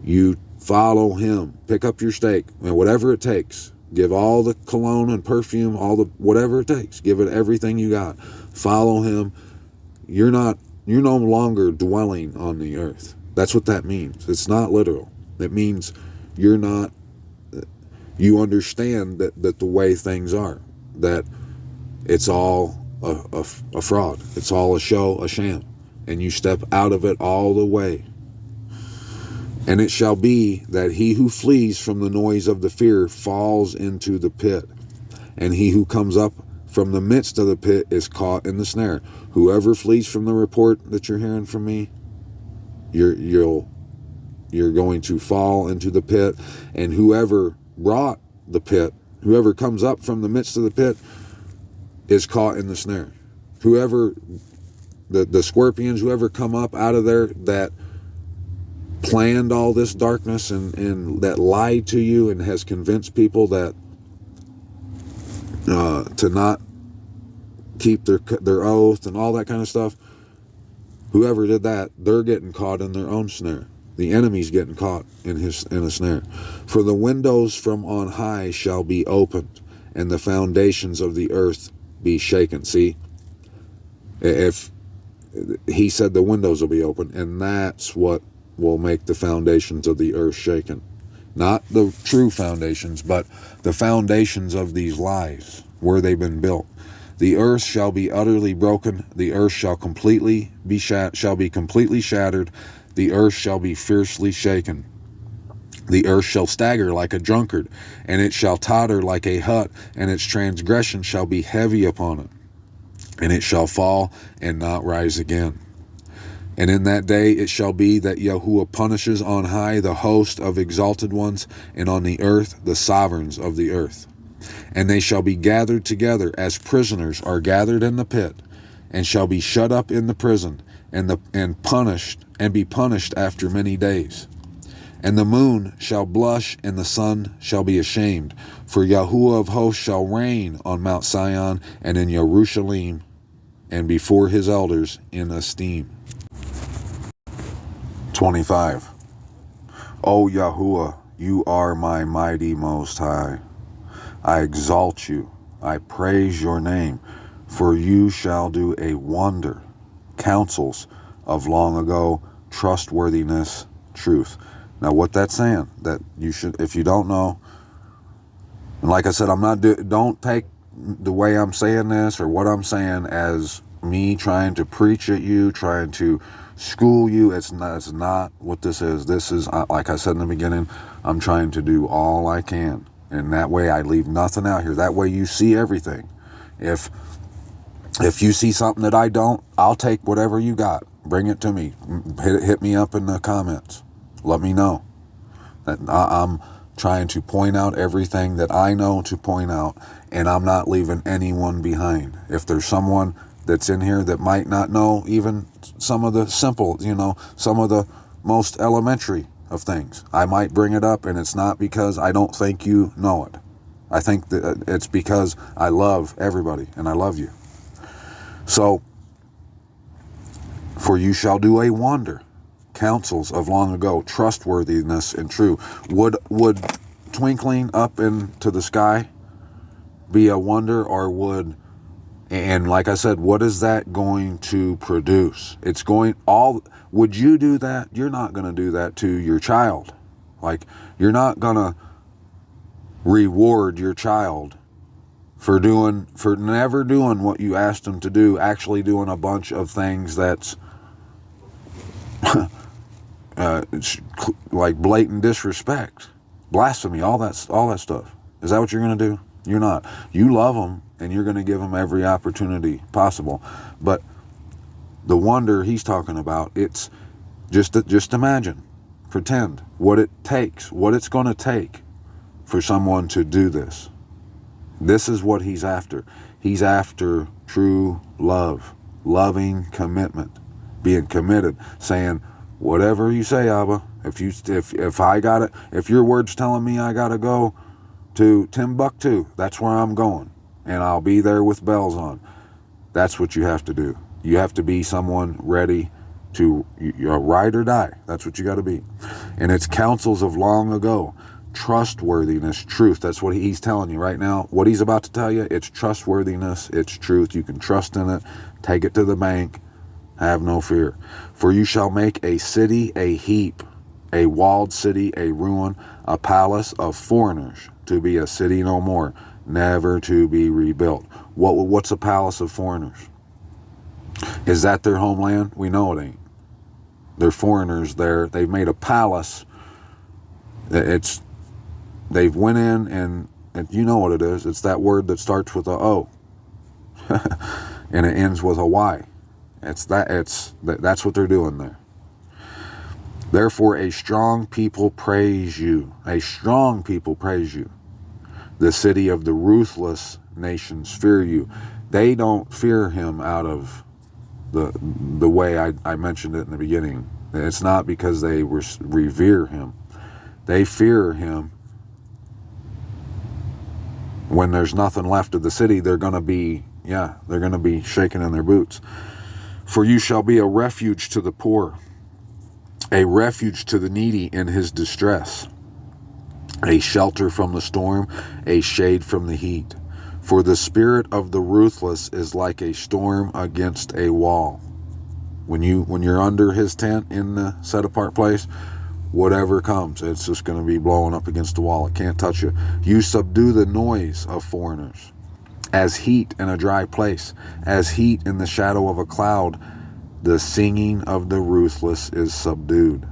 B: you follow him. Pick up your stake, and whatever it takes. Give all the cologne and perfume, whatever it takes. Give it everything you got. Follow him. You're no longer dwelling on the earth. That's what that means. It's not literal. It means you understand that the way things are, that it's all a fraud. It's all a show, a sham. And you step out of it all the way. And it shall be that he who flees from the noise of the fear falls into the pit. And he who comes up from the midst of the pit is caught in the snare. Whoever flees from the report that you're hearing from me, you're going to fall into the pit. And whoever brought the pit, whoever comes up from the midst of the pit, is caught in the snare. Whoever, the scorpions, whoever come up out of there that planned all this darkness and that lied to you and has convinced people that to not keep their oath and all that kind of stuff, whoever did that, they're getting caught in their own snare. The enemy's getting caught in a snare. For the windows from on high shall be opened, and the foundations of the earth be shaken. See, if he said the windows will be open, and that's what will make the foundations of the earth shaken. Not the true foundations, but the foundations of these lies, where they've been built. The earth shall be utterly broken. The earth shall be completely shattered. The earth shall be fiercely shaken. The earth shall stagger like a drunkard, and it shall totter like a hut, and its transgression shall be heavy upon it. And it shall fall and not rise again. And in that day it shall be that Yahuwah punishes on high the host of exalted ones, and on the earth the sovereigns of the earth. And they shall be gathered together as prisoners are gathered in the pit, and shall be shut up in the prison, and be punished after many days. And the moon shall blush, and the sun shall be ashamed, for Yahuwah of hosts shall reign on Mount Sion and in Jerusalem, and before his elders in esteem. 25. O Yahuwah, you are my mighty Most High. I exalt you. I praise your name, for you shall do a wonder, counsels of long ago, trustworthiness, truth. Now, what that's saying, that you should, if you don't know, and like I said, don't take the way I'm saying this or what I'm saying as me trying to preach at you, trying to school you. It's not what this is. This is, like I said in the beginning, I'm trying to do all I can. And that way I leave nothing out here. That way you see everything. If you see something that I don't, I'll take whatever you got. Bring it to me. Hit me up in the comments. Let me know. That I'm trying to point out everything that I know to point out, and I'm not leaving anyone behind. If there's someone that's in here that might not know even some of the simple, some of the most elementary of things, I might bring it up, and it's not because I don't think you know it. I think that it's because I love everybody, and I love you. So, for you shall do a wonder, counsels of long ago, trustworthiness and true. Would twinkling up into the sky be a wonder, or would, and like I said, what is that going to produce? Would you do that? You're not going to do that to your child. Like, you're not going to reward your child for never doing what you asked him to do, actually doing a bunch of things that's like blatant disrespect, blasphemy, all that stuff. Is that what you're going to do? You're not. You love them, and you're going to give them every opportunity possible. But the wonder he's talking about, it's just imagine, pretend what it takes, what it's going to take for someone to do this. This is what he's after. He's after true love, loving commitment, being committed, saying, whatever you say, Abba. If I got it, if your word's telling me I got to go to Timbuktu, that's where I'm going, and I'll be there with bells on. That's what you have to do. You have to be someone ready to ride or die. That's what you got to be. And it's counsels of long ago. Trustworthiness, truth. That's what he's telling you right now. What he's about to tell you, it's trustworthiness, it's truth. You can trust in it. Take it to the bank. Have no fear. For you shall make a city a heap, a walled city a ruin, a palace of foreigners to be a city no more, never to be rebuilt. What's a palace of foreigners? Is that their homeland? We know it ain't. They're foreigners there. They've made a palace. They've went in and you know what it is. It's that word that starts with a O and it ends with a Y. That's what they're doing there. Therefore, a strong people praise you. A strong people praise you. The city of the ruthless nations fear you. They don't fear him out of the way I mentioned it in the beginning. It's not because they revere him. They fear him. When there's nothing left of the city, they're going to be shaking in their boots. For you shall be a refuge to the poor, a refuge to the needy in his distress, a shelter from the storm, a shade from the heat. For the spirit of the ruthless is like a storm against a wall. When you're under his tent in the set apart place, whatever comes, it's just going to be blowing up against the wall. It can't touch you. You subdue the noise of foreigners. As heat in a dry place, as heat in the shadow of a cloud, the singing of the ruthless is subdued.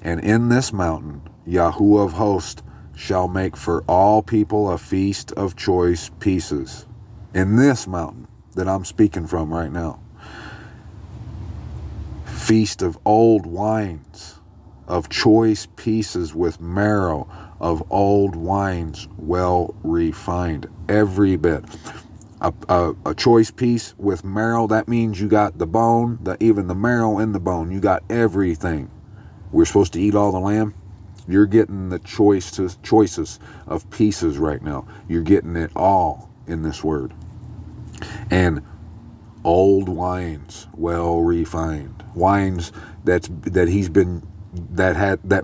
B: And in this mountain, Yahuwah of hosts shall make for all people a feast of choice pieces. In this mountain that I'm speaking from right now. Feast of old wines, of choice pieces with marrow, of old wines well refined. Every bit. A choice piece with marrow, that means you got the bone, even the marrow in the bone. You got everything. We're supposed to eat all the lamb. You're getting the choices of pieces right now. You're getting it all in this word. And old wines well refined. Wines that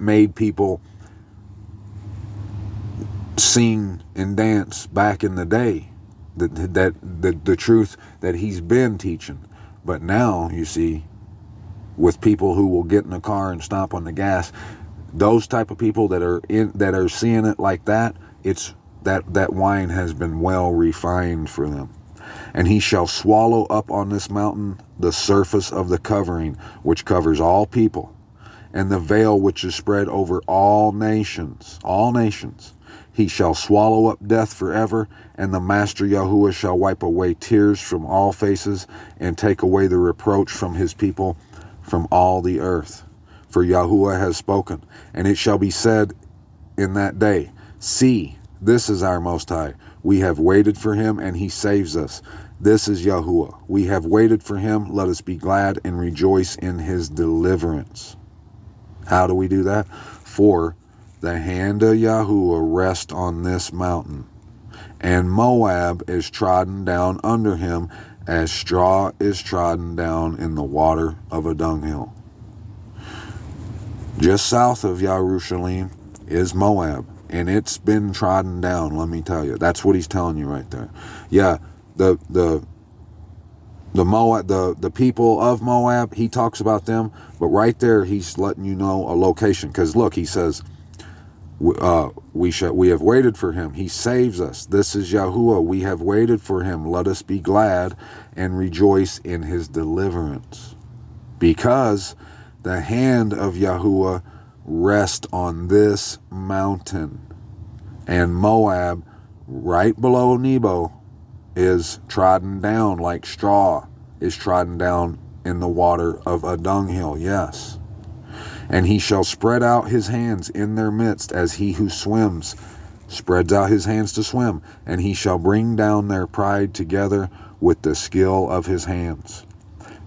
B: made people sing and dance back in the day. The truth that he's been teaching. But now, you see, with people who will get in the car and stomp on the gas, those type of people that are seeing it like that, it's that wine has been well refined for them. And he shall swallow up on this mountain the surface of the covering, which covers all people, and the veil which is spread over all nations. He shall swallow up death forever, and the Master Yahuwah shall wipe away tears from all faces, and take away the reproach from his people from all the earth. For Yahuwah has spoken, and it shall be said in that day, see, this is our Most High. We have waited for him, and he saves us. This is Yahuwah. We have waited for him. Let us be glad and rejoice in his deliverance. How do we do that? For the hand of Yahuwah rests on this mountain, and Moab is trodden down under him as straw is trodden down in the water of a dunghill. Just south of Yerushalayim is Moab, and it's been trodden down, let me tell you. That's what he's telling you right there. Yeah, the Moab, the people of Moab, he talks about them, but right there he's letting you know a location. Because look, he says, We have waited for him. He saves us. This is Yahuwah. We have waited for him. Let us be glad and rejoice in his deliverance. Because the hand of Yahuwah rests on this mountain. And Moab, right below Nebo, is trodden down like straw is trodden down in the water of a dunghill. Yes. And he shall spread out his hands in their midst as he who swims spreads out his hands to swim. And he shall bring down their pride together with the skill of his hands.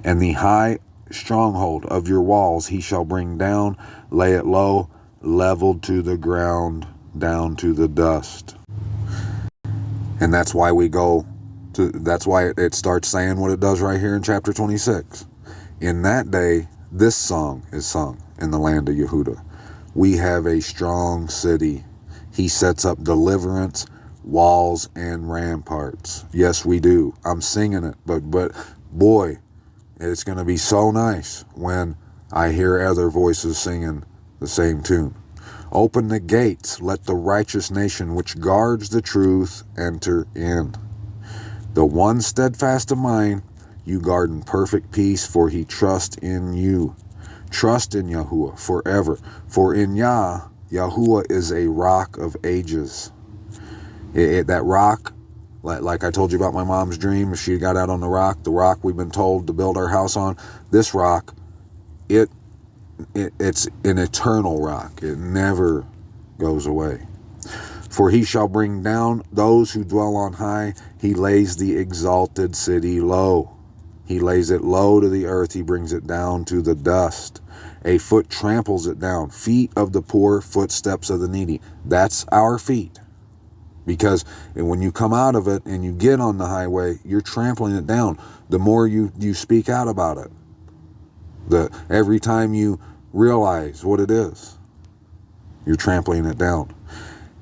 B: And the high stronghold of your walls he shall bring down, lay it low, leveled to the ground, down to the dust. And that's why that's why it starts saying what it does right here in chapter 26. In that day, this song is sung in the land of Yehuda. We have a strong city. He sets up deliverance, walls, and ramparts. Yes, we do. I'm singing it, but boy, it's going to be so nice when I hear other voices singing the same tune. Open the gates, let the righteous nation which guards the truth enter in. The one steadfast of mind, you guard in perfect peace, for he trusts in you. Trust in Yahuwah forever, for in Yahuwah is a rock of ages. That rock, like I told you about my mom's dream, she got out on the rock we've been told to build our house on, this rock, it's an eternal rock. It never goes away. For he shall bring down those who dwell on high. He lays the exalted city low. He lays it low to the earth. He brings it down to the dust. A foot tramples it down. Feet of the poor, footsteps of the needy. That's our feet. Because when you come out of it and you get on the highway, you're trampling it down. The more you speak out about it. Every time you realize what it is, you're trampling it down.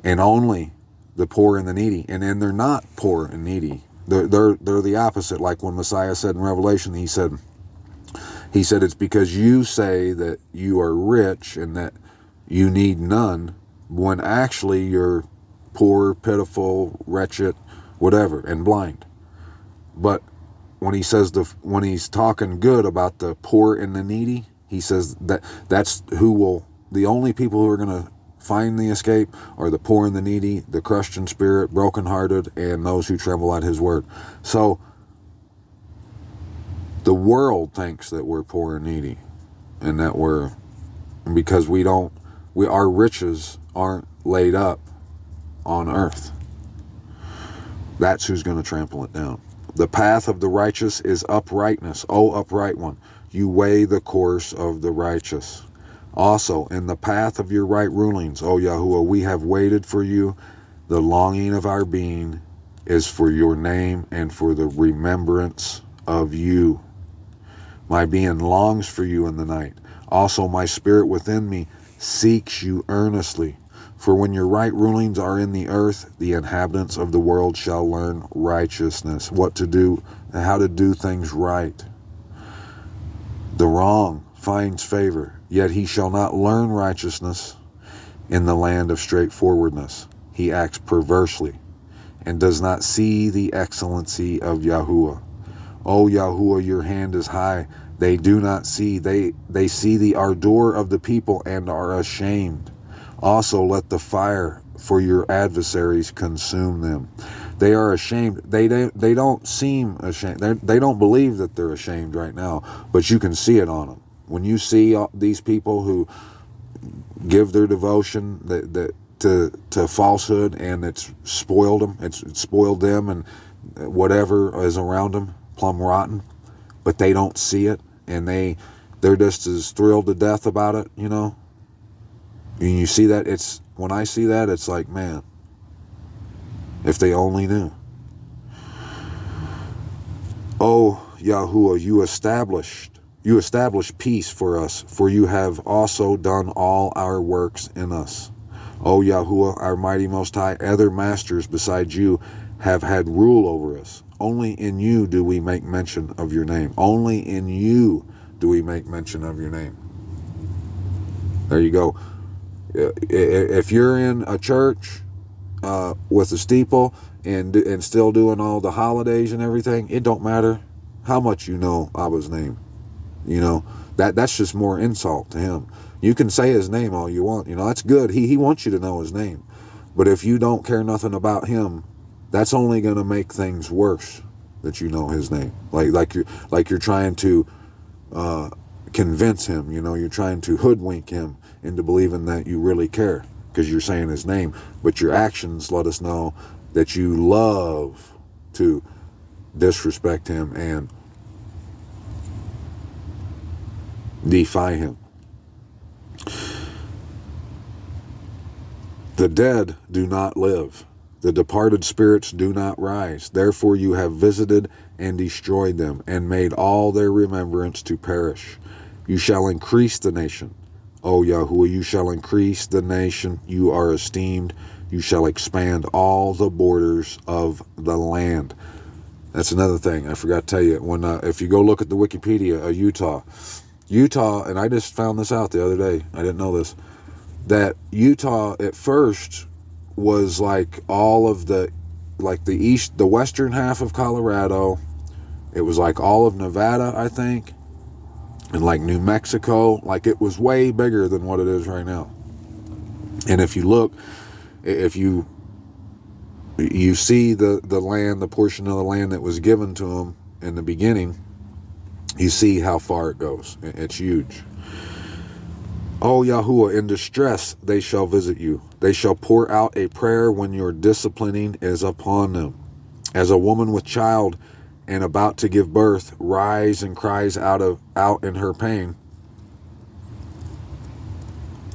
B: And only the poor and the needy. And then they're not poor and needy. They're the opposite. Like when Messiah said in Revelation, he said it's because you say that you are rich and that you need none, when actually you're poor, pitiful, wretched, whatever, and blind. But when he says when he's talking good about the poor and the needy, he says that's the only people who are going to find the escape are the poor and the needy, the crushed in spirit, brokenhearted, and those who tremble at his word. So the world thinks that we're poor and needy, and that because our riches aren't laid up on earth. That's who's going to trample it down. The path of the righteous is uprightness. O upright one, you weigh the course of the righteous. Also, in the path of your right rulings, O Yahuwah, we have waited for you. The longing of our being is for your name and for the remembrance of you. My being longs for you in the night. Also, my spirit within me seeks you earnestly. For when your right rulings are in the earth, the inhabitants of the world shall learn righteousness, what to do, and how to do things right. The wrong finds favor, yet he shall not learn righteousness in the land of straightforwardness. He acts perversely and does not see the excellency of Yahuwah. O Yahuwah, your hand is high. They do not see. They see the ardor of the people and are ashamed. Also let the fire for your adversaries consume them. They are ashamed. They don't seem ashamed. They don't believe that they're ashamed right now, but you can see it on them. When you see these people who give their devotion to falsehood, and it's spoiled them, it's spoiled them, and whatever is around them, plumb rotten, but they don't see it, and they're just as thrilled to death about it, you know. And you see that, when I see that, it's like, man, if they only knew. Oh Yahuwah, you establish peace for us, for you have also done all our works in us. O Yahuwah, our mighty Most High, other masters besides you have had rule over us. Only in you do we make mention of your name. Only in you do we make mention of your name. There you go. If you're in a church with a steeple and still doing all the holidays and everything, it don't matter how much you know Abba's name. You know, that's just more insult to him. You can say his name all you want. You know, that's good. He wants you to know his name. But if you don't care nothing about him, that's only going to make things worse that you know his name. Like you're trying to convince him, you know, you're trying to hoodwink him into believing that you really care because you're saying his name. But your actions let us know that you love to disrespect him and defy him. The dead do not live. The departed spirits do not rise. Therefore you have visited and destroyed them, and made all their remembrance to perish. You shall increase the nation. O Yahuwah, you shall increase the nation. You are esteemed. You shall expand all the borders of the land. That's another thing I forgot to tell you. When if you go look at the Wikipedia of Utah, and I just found this out the other day. I didn't know this. That Utah at first was like all of the western half of Colorado. It was like all of Nevada, I think, and like New Mexico. Like it was way bigger than what it is right now. And if you look, if you see the land, the portion of the land that was given to them in the beginning, you see how far it goes. It's huge. O Yahuwah, in distress they shall visit you. They shall pour out a prayer when your disciplining is upon them. As a woman with child and about to give birth rise and cries out in her pain,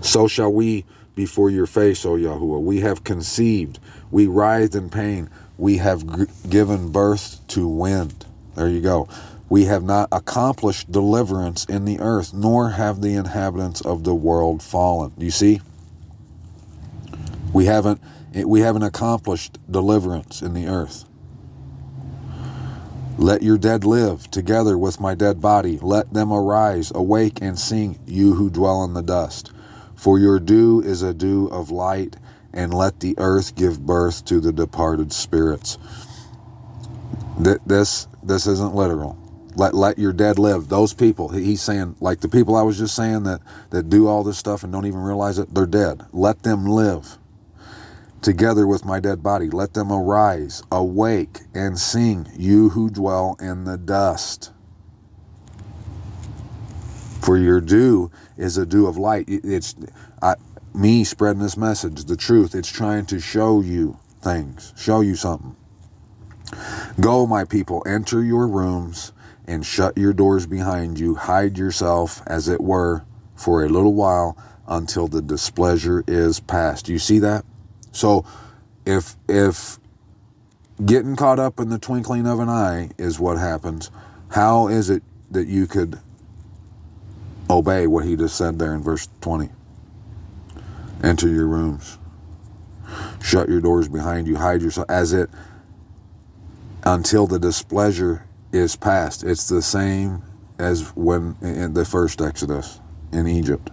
B: so shall we before your face, O Yahuwah. We have conceived, we writhed in pain, we have given birth to wind. There you go. We have not accomplished deliverance in the earth, nor have the inhabitants of the world fallen. You see? We haven't accomplished deliverance in the earth. Let your dead live together with my dead body. Let them arise, awake and sing, you who dwell in the dust. For your dew is a dew of light, and let the earth give birth to the departed spirits. This isn't literal. Let your dead live. Those people, he's saying, like the people I was just saying that do all this stuff and don't even realize it, they're dead. Let them live together with my dead body. Let them arise, awake, and sing, you who dwell in the dust. For your dew is a dew of light. It's me spreading this message, the truth. It's trying to show you things, show you something. Go, my people, enter your rooms and shut your doors behind you. Hide yourself, as it were, for a little while until the displeasure is past. You see that? So if getting caught up in the twinkling of an eye is what happens, how is it that you could obey what he just said there in verse 20? Enter your rooms. Shut your doors behind you. Hide yourself until the displeasure is past. It's the same as when in the first Exodus in Egypt.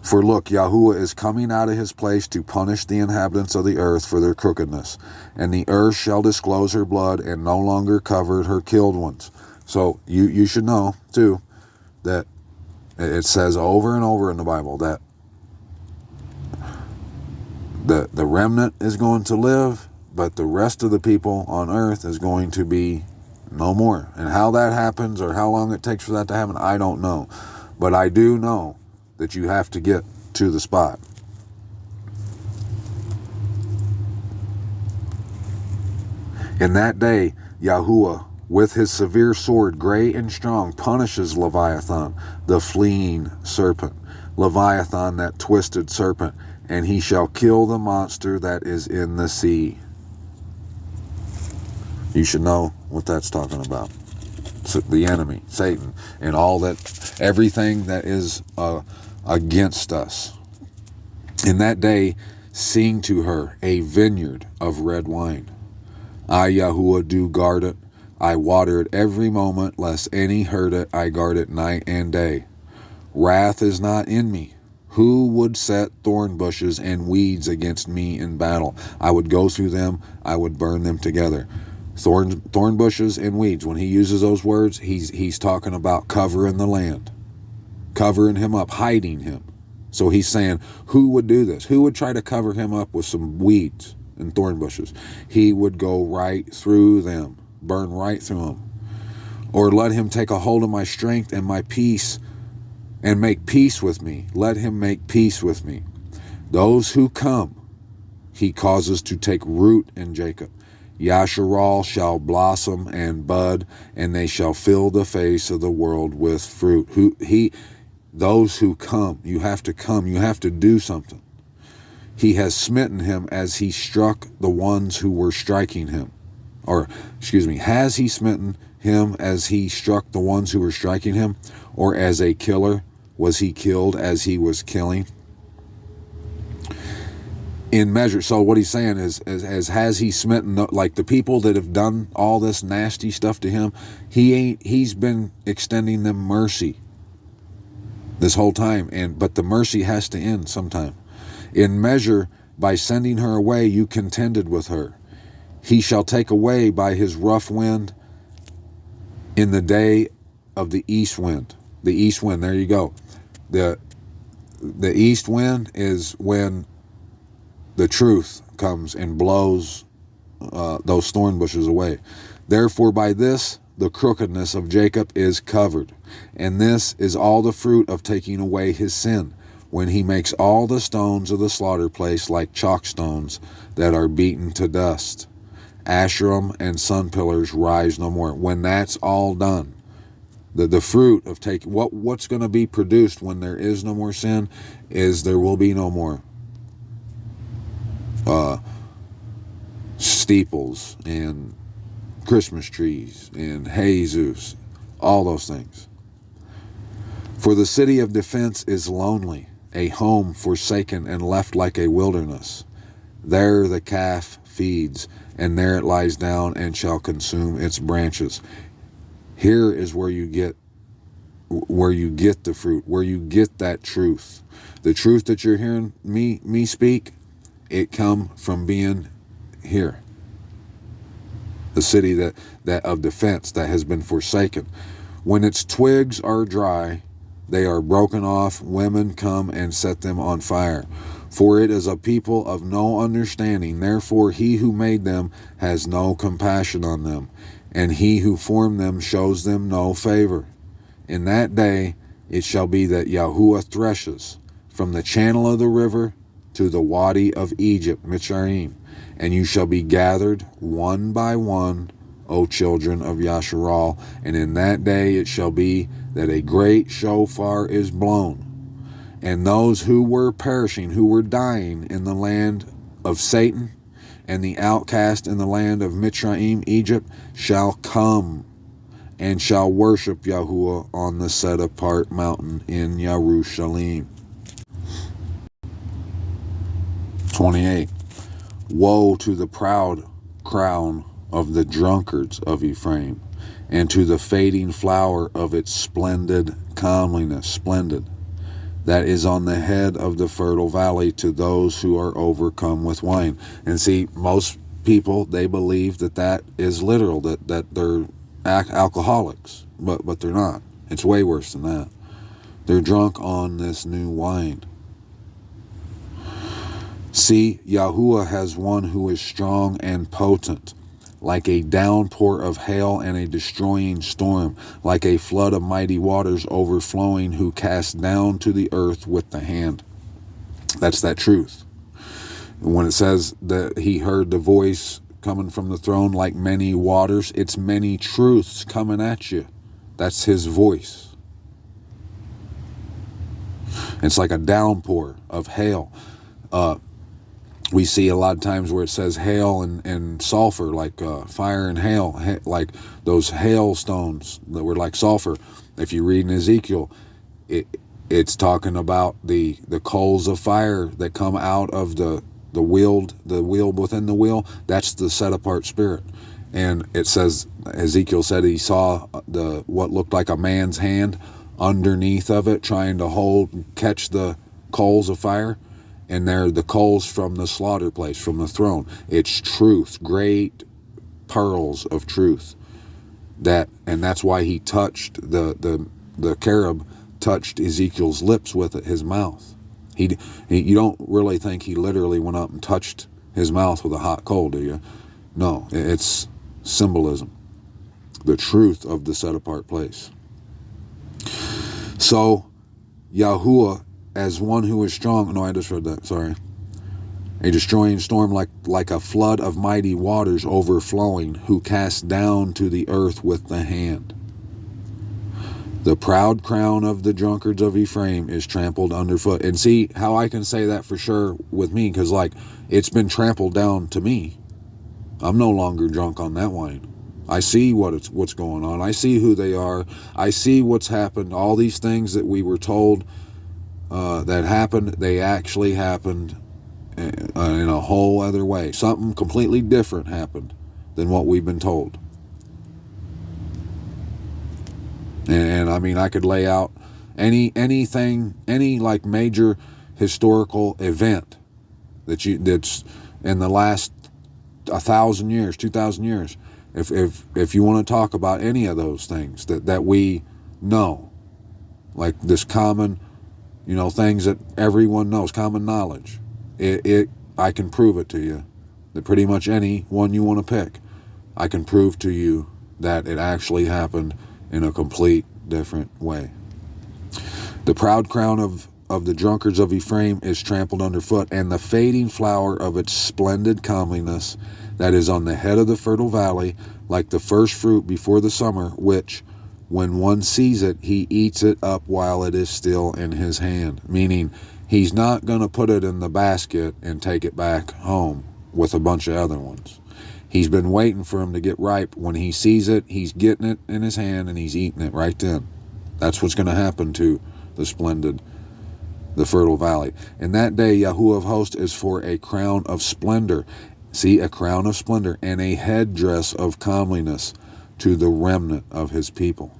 B: For look, Yahuwah is coming out of his place to punish the inhabitants of the earth for their crookedness. And the earth shall disclose her blood and no longer cover her killed ones. So you should know, too, that it says over and over in the Bible that the remnant is going to live, but the rest of the people on earth is going to be no more. And how that happens or how long it takes for that to happen, I don't know. But I do know that you have to get to the spot. In that day, Yahuwah, with his severe sword, great and strong, punishes Leviathan, the fleeing serpent. Leviathan, that twisted serpent, and he shall kill the monster that is in the sea. You should know what that's talking about. So the enemy, Satan, and everything that is against us. In that day, sing to her a vineyard of red wine. I, Yahuwah, do guard it. I water it every moment, lest any hurt it. I guard it night and day. Wrath is not in me, Who would set thorn bushes and weeds against me in battle? I would go through them. I would burn them together. Thorn bushes and weeds. When he uses those words, he's talking about covering the land, covering him up, hiding him. So he's saying, who would do this? Who would try to cover him up with some weeds and thorn bushes? He would go right through them, burn right through them. Or let him take a hold of my strength and my peace and make peace with me. Let him make peace with me. Those who come, he causes to take root in Jacob. Yasharal shall blossom and bud, and they shall fill the face of the world with fruit. Those who come, you have to do something. He has smitten him as he struck the ones who were striking him. Has he smitten him as he struck the ones who were striking him? Or as a killer, was he killed as he was killing? In measure. So what he's saying is has he smitten, like the people that have done all this nasty stuff to him, he's been extending them mercy this whole time, but the mercy has to end sometime. In measure, by sending her away, you contended with her. He shall take away by his rough wind in the day of the east wind. The east wind, there you go. The east wind is when the truth comes and blows those thorn bushes away. Therefore, by this, the crookedness of Jacob is covered, and this is all the fruit of taking away his sin, when he makes all the stones of the slaughter place like chalk stones that are beaten to dust. Asherim and sun pillars rise no more. When that's all done, the fruit of taking what's going to be produced when there is no more sin is there will be no more steeples and Christmas trees and Jesus, all those things. For the city of defense is lonely, a home forsaken and left like a wilderness. There the calf feeds, and there it lies down and shall consume its branches. Here is where you get the fruit, where you get that truth. The truth that you're hearing me speak, it come from being here. The city that of defense that has been forsaken. When its twigs are dry, they are broken off. Women come and set them on fire. For it is a people of no understanding. Therefore he who made them has no compassion on them, and he who formed them shows them no favor. In that day it shall be that Yahuwah threshes from the channel of the river to the wadi of Egypt, Mitzrayim, and you shall be gathered one by one, O children of Yasharal. And in that day it shall be that a great shofar is blown, and those who were perishing, who were dying in the land of Satan, and the outcast in the land of Mitzrayim, Egypt, shall come and shall worship Yahuwah on the set apart mountain in Yerushalayim. 28. Woe to the proud crown of the drunkards of Ephraim, and to the fading flower of its splendid comeliness, splendid, that is on the head of the fertile valley, to those who are overcome with wine. And see, most people, they believe that is literal, that they're alcoholics, but they're not. It's way worse than that. They're drunk on this new wine. See, Yahuwah has one who is strong and potent, like a downpour of hail and a destroying storm, like a flood of mighty waters overflowing, who casts down to the earth with the hand. That's that truth. When it says that he heard the voice coming from the throne like many waters, it's many truths coming at you. That's his voice. It's like a downpour of hail. We see a lot of times where it says hail and sulfur, like fire and hail, like those hailstones that were like sulfur. If you read in Ezekiel, it's talking about the coals of fire that come out of the wheel within the wheel. That's the set apart spirit. And it says, Ezekiel said he saw what looked like a man's hand underneath of it, trying to catch the coals of fire, and they're the coals from the slaughter place, from the throne. It's truth, great pearls of truth. And that's why he touched the cherub touched Ezekiel's lips with it, his mouth. You don't really think he literally went up and touched his mouth with a hot coal, do you? No, it's symbolism, the truth of the set apart place. So Yahuwah, as one who is strong, no, I just read that, sorry. A destroying storm like a flood of mighty waters overflowing, who cast down to the earth with the hand. The proud crown of the drunkards of Ephraim is trampled underfoot. And see how I can say that for sure with me, because like it's been trampled down to me. I'm no longer drunk on that wine. I see what's going on. I see who they are. I see what's happened. All these things that we were told that happened, they actually happened in a whole other way. Something completely different happened than what we've been told. And I mean, I could lay out anything, any like major historical event that's in the last 1,000 years, 2,000 years. If you want to talk about any of those things that we know, like this common, things that everyone knows, common knowledge, I can prove it to you. That pretty much any one you want to pick, I can prove to you that it actually happened in a complete different way. The proud crown of the drunkards of Ephraim is trampled underfoot, and the fading flower of its splendid comeliness that is on the head of the fertile valley, like the first fruit before the summer, which, when one sees it, he eats it up while it is still in his hand. Meaning, he's not going to put it in the basket and take it back home with a bunch of other ones. He's been waiting for him to get ripe. When he sees it, he's getting it in his hand and he's eating it right then. That's what's going to happen to the fertile valley. In that day, Yahuwah of hosts is for a crown of splendor. See, a crown of splendor and a headdress of comeliness to the remnant of his people.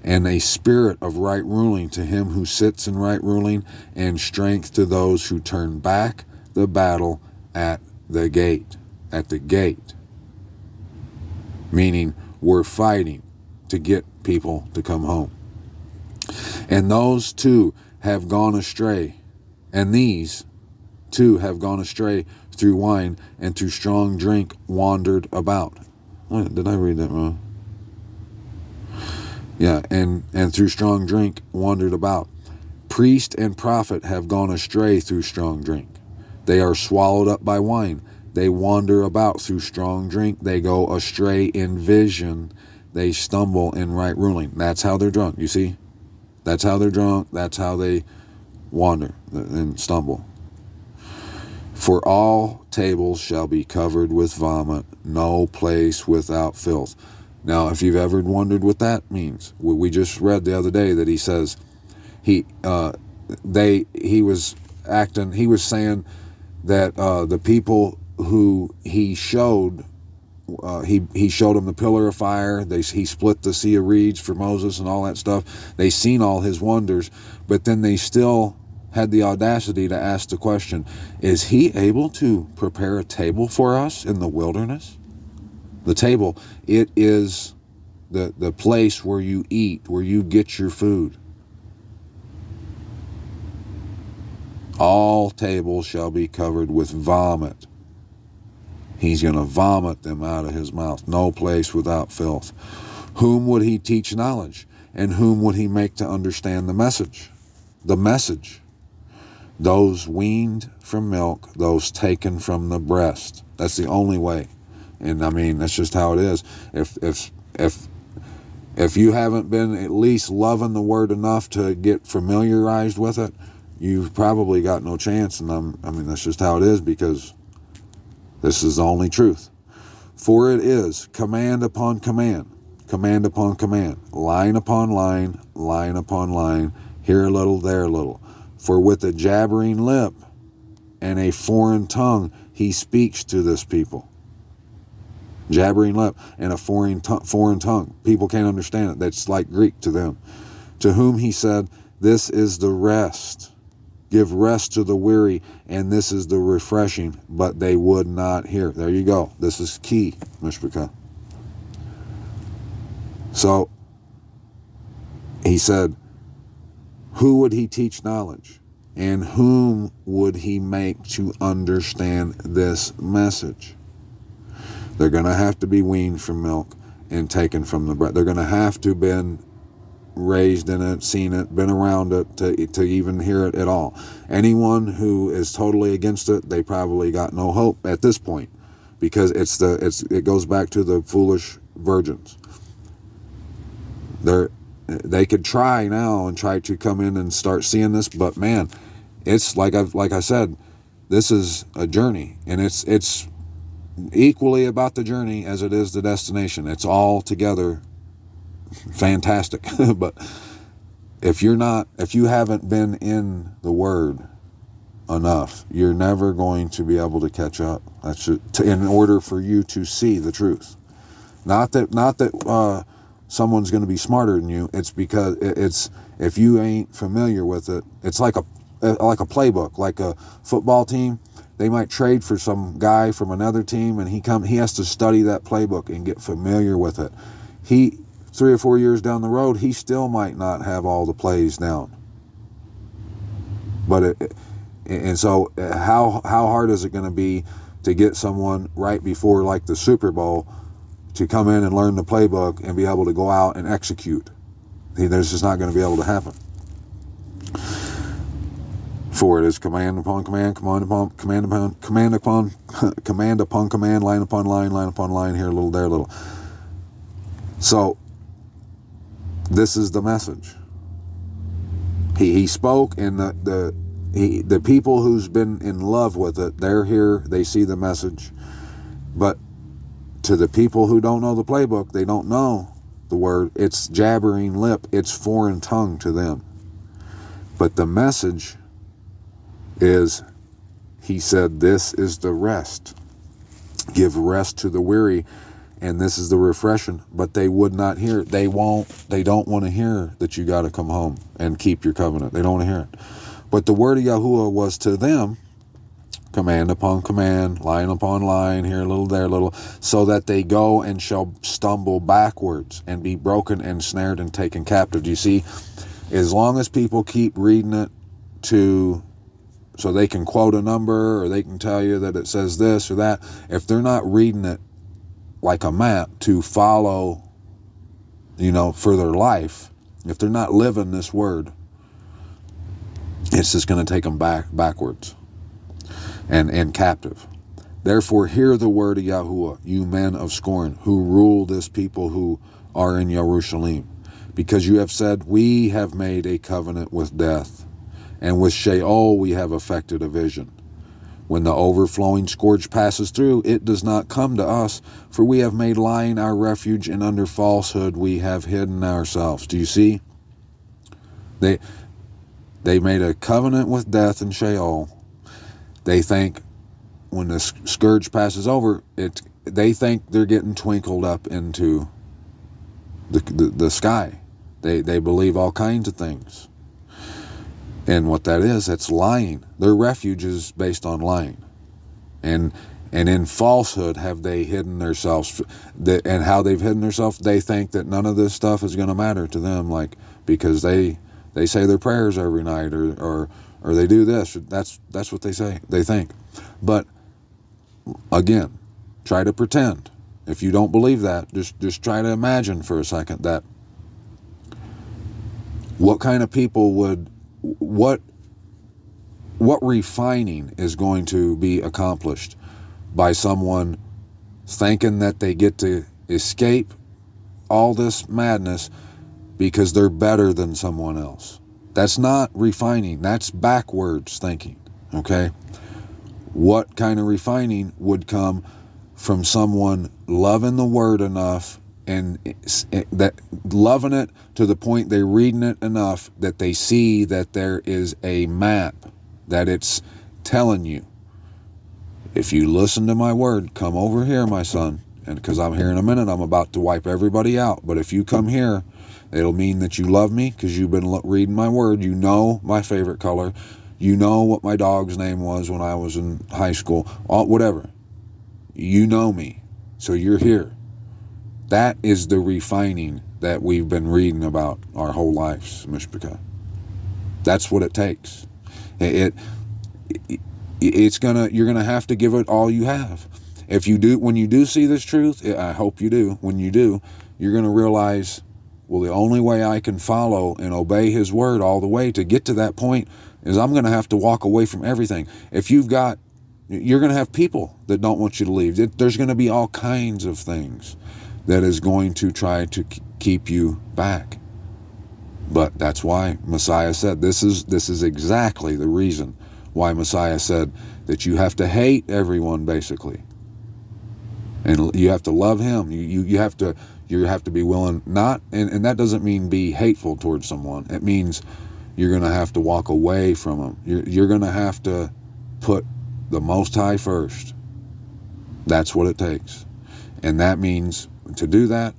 B: And a spirit of right ruling to him who sits in right ruling, and strength to those who turn back the battle at the gate. At the gate. Meaning we're fighting to get people to come home. And those two have gone astray. And these two have gone astray through wine and through strong drink wandered about. Wait, did I read that wrong? Yeah, and through strong drink wandered about. Priest and prophet have gone astray through strong drink. They are swallowed up by wine. They wander about through strong drink. They go astray in vision. They stumble in right ruling. That's how they're drunk, you see? That's how they're drunk. That's how they wander and stumble. For all tables shall be covered with vomit, no place without filth. Now, if you've ever wondered what that means, we just read the other day that he says he was saying that the people who he showed, he showed them the pillar of fire. He split the sea of reeds for Moses and all that stuff. They seen all his wonders, but then they still had the audacity to ask the question, is he able to prepare a table for us in the wilderness? The table, it is the place where you eat, where you get your food. All tables shall be covered with vomit. He's going to vomit them out of his mouth. No place without filth. Whom would he teach knowledge? And whom would he make to understand the message? The message. Those weaned from milk, those taken from the breast. That's the only way. And I mean, that's just how it is. If you haven't been at least loving the word enough to get familiarized with it, you've probably got no chance. And I mean, that's just how it is, because this is the only truth. For it is command upon command, command upon command, line upon line, line upon line, here a little, there a little. For with a jabbering lip and a foreign tongue he speaks to this people. Jabbering lip and a foreign tongue. People can't understand it. That's like Greek to them. To whom he said, this is the rest. give rest to the weary, and this is the refreshing, but they would not hear. There you go. This is key, Mishpachah. So he said, who would he teach knowledge? And whom would he make to understand this message? They're going to have to be weaned from milk and taken from the breast. They're going to have to been raised in it, seen it, been around it to even hear it at all. Anyone who is totally against it, they probably got no hope at this point, because it goes back to the foolish virgins. They could try now and try to come in and start seeing this, but man, it's like I said, this is a journey, and it's equally about the journey as it is the destination. It's all together fantastic. But if you haven't been in the Word enough, you're never going to be able to catch up. That's in order for you to see the truth. Not that someone's going to be smarter than you. It's because if you ain't familiar with it, it's like a playbook, like a football team. They might trade for some guy from another team, and he has to study that playbook and get familiar with it. 3 or 4 years down the road, he still might not have all the plays down. But so how hard is it going to be to get someone right before like the Super Bowl to come in and learn the playbook and be able to go out and execute? There's just not going to be able to happen. For it is command upon command, command upon command, command upon command, line upon line, here a little, there a little. So this is the message. He spoke, and the people who's been in love with it, they're here, they see the message. But to the people who don't know the playbook, they don't know the Word, it's jabbering lip, it's foreign tongue to them. But the message is, he said, this is the rest. Give rest to the weary, and this is the refreshing. But they would not hear it. They don't want to hear that you got to come home and keep your covenant. They don't want to hear it. But the word of Yahuwah was to them, command upon command, line upon line, here a little, there a little, so that they go and shall stumble backwards and be broken and snared and taken captive. Do you see? As long as people keep reading it so they can quote a number, or they can tell you that it says this or that, if they're not reading it like a map to follow, for their life, if they're not living this word, it's just going to take them backwards and captive. Therefore, hear the word of Yahuwah, you men of scorn, who rule this people who are in Jerusalem, because you have said, we have made a covenant with death, and with Sheol we have effected a vision. When the overflowing scourge passes through, it does not come to us, for we have made lying our refuge, and under falsehood we have hidden ourselves. Do you see? They made a covenant with death and Sheol. They think when the scourge passes over, they think they're getting twinkled up into the sky. They believe all kinds of things. And what that is, it's lying. Their refuge is based on lying. And in falsehood have they hidden themselves. And how they've hidden themselves, they think that none of this stuff is going to matter to them, because they say their prayers every night, or they do this. That's what they say. They think. But again, try to pretend. If you don't believe that, just try to imagine for a second that what kind of people would, what refining is going to be accomplished by someone thinking that they get to escape all this madness because they're better than someone else. That's not refining. That's backwards thinking, okay? What kind of refining would come from someone loving the word enough, and that loving it to the point they're reading it enough that they see that there is a map, that it's telling you, if you listen to my word, come over here, my son, and because I'm here in a minute, I'm about to wipe everybody out. But if you come here, it'll mean that you love me because you've been reading my word. You know my favorite color. You know what my dog's name was when I was in high school. Whatever. You know me. So you're here. That is the refining that we've been reading about our whole lives, Mishpachah. That's what it takes. You're gonna have to give it all you have. If you do, when you do see this truth, I hope you do. When you do, you're gonna realize, well, the only way I can follow and obey His word all the way to get to that point is I'm gonna have to walk away from everything. You're gonna have people that don't want you to leave. There's gonna be all kinds of things that is going to try to keep you back. But that's why Messiah said, this is exactly the reason why Messiah said that you have to hate everyone, basically. And you have to love Him. You have to be willing, and that doesn't mean be hateful towards someone. It means you're going to have to walk away from them. You're going to have to put the Most High first. That's what it takes. And that means to do that,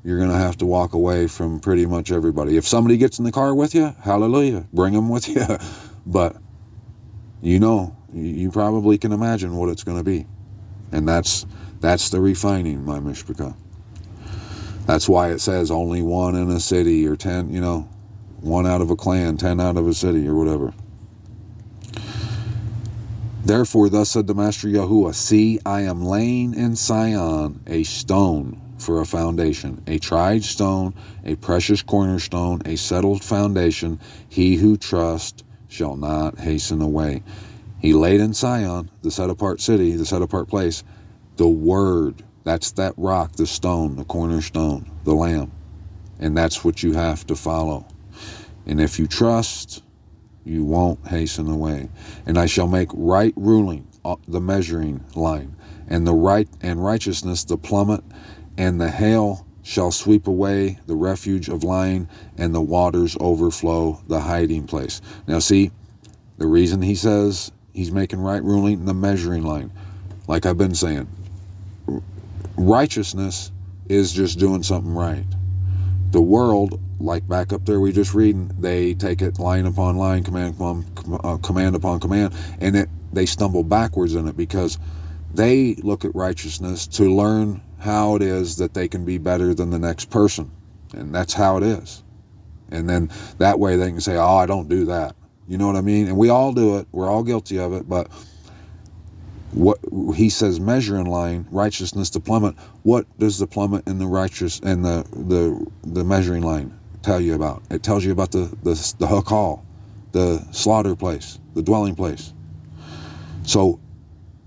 B: you're going to have to walk away from pretty much everybody. If somebody gets in the car with you, hallelujah, bring them with you. But you probably can imagine what it's going to be. And that's the refining, my Mishpachah. That's why it says only one in a city, or 10, one out of a clan, 10 out of a city, or whatever. Therefore, thus said the Master Yahuwah, see, I am laying in Sion a stone for a foundation, a tried stone, a precious cornerstone, a settled foundation. He who trusts shall not hasten away. He laid in Sion, the set-apart city, the set-apart place, the word. That's that rock, the stone, the cornerstone, the Lamb. And that's what you have to follow. And if you trust, you won't hasten away. And I shall make right ruling the measuring line, and the right and righteousness the plummet, and the hail shall sweep away the refuge of lying, and the waters overflow the hiding place. Now see, the reason he says he's making right ruling the measuring line, like I've been saying, righteousness is just doing something right. The world, like back up there we just reading, they take it line upon line, command upon command, and they stumble backwards in it because they look at righteousness to learn how it is that they can be better than the next person. And that's how it is. And then that way they can say, oh, I don't do that. You know what I mean? And we all do it. We're all guilty of it. But what he says, measuring line, righteousness to plummet. What does the plummet and the righteous and the measuring line tell you about? It tells you about the Hakal, the slaughter place, the dwelling place. So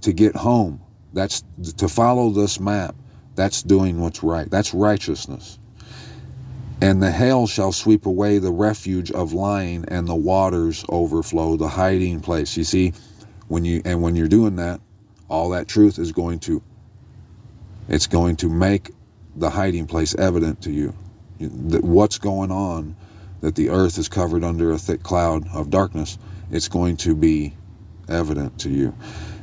B: to get home, that's to follow this map. That's doing what's right. That's righteousness. And the hail shall sweep away the refuge of lying, and the waters overflow the hiding place. You see, when you're doing that, all that truth is going to make the hiding place evident to you. That what's going on, that the earth is covered under a thick cloud of darkness, it's going to be evident to you.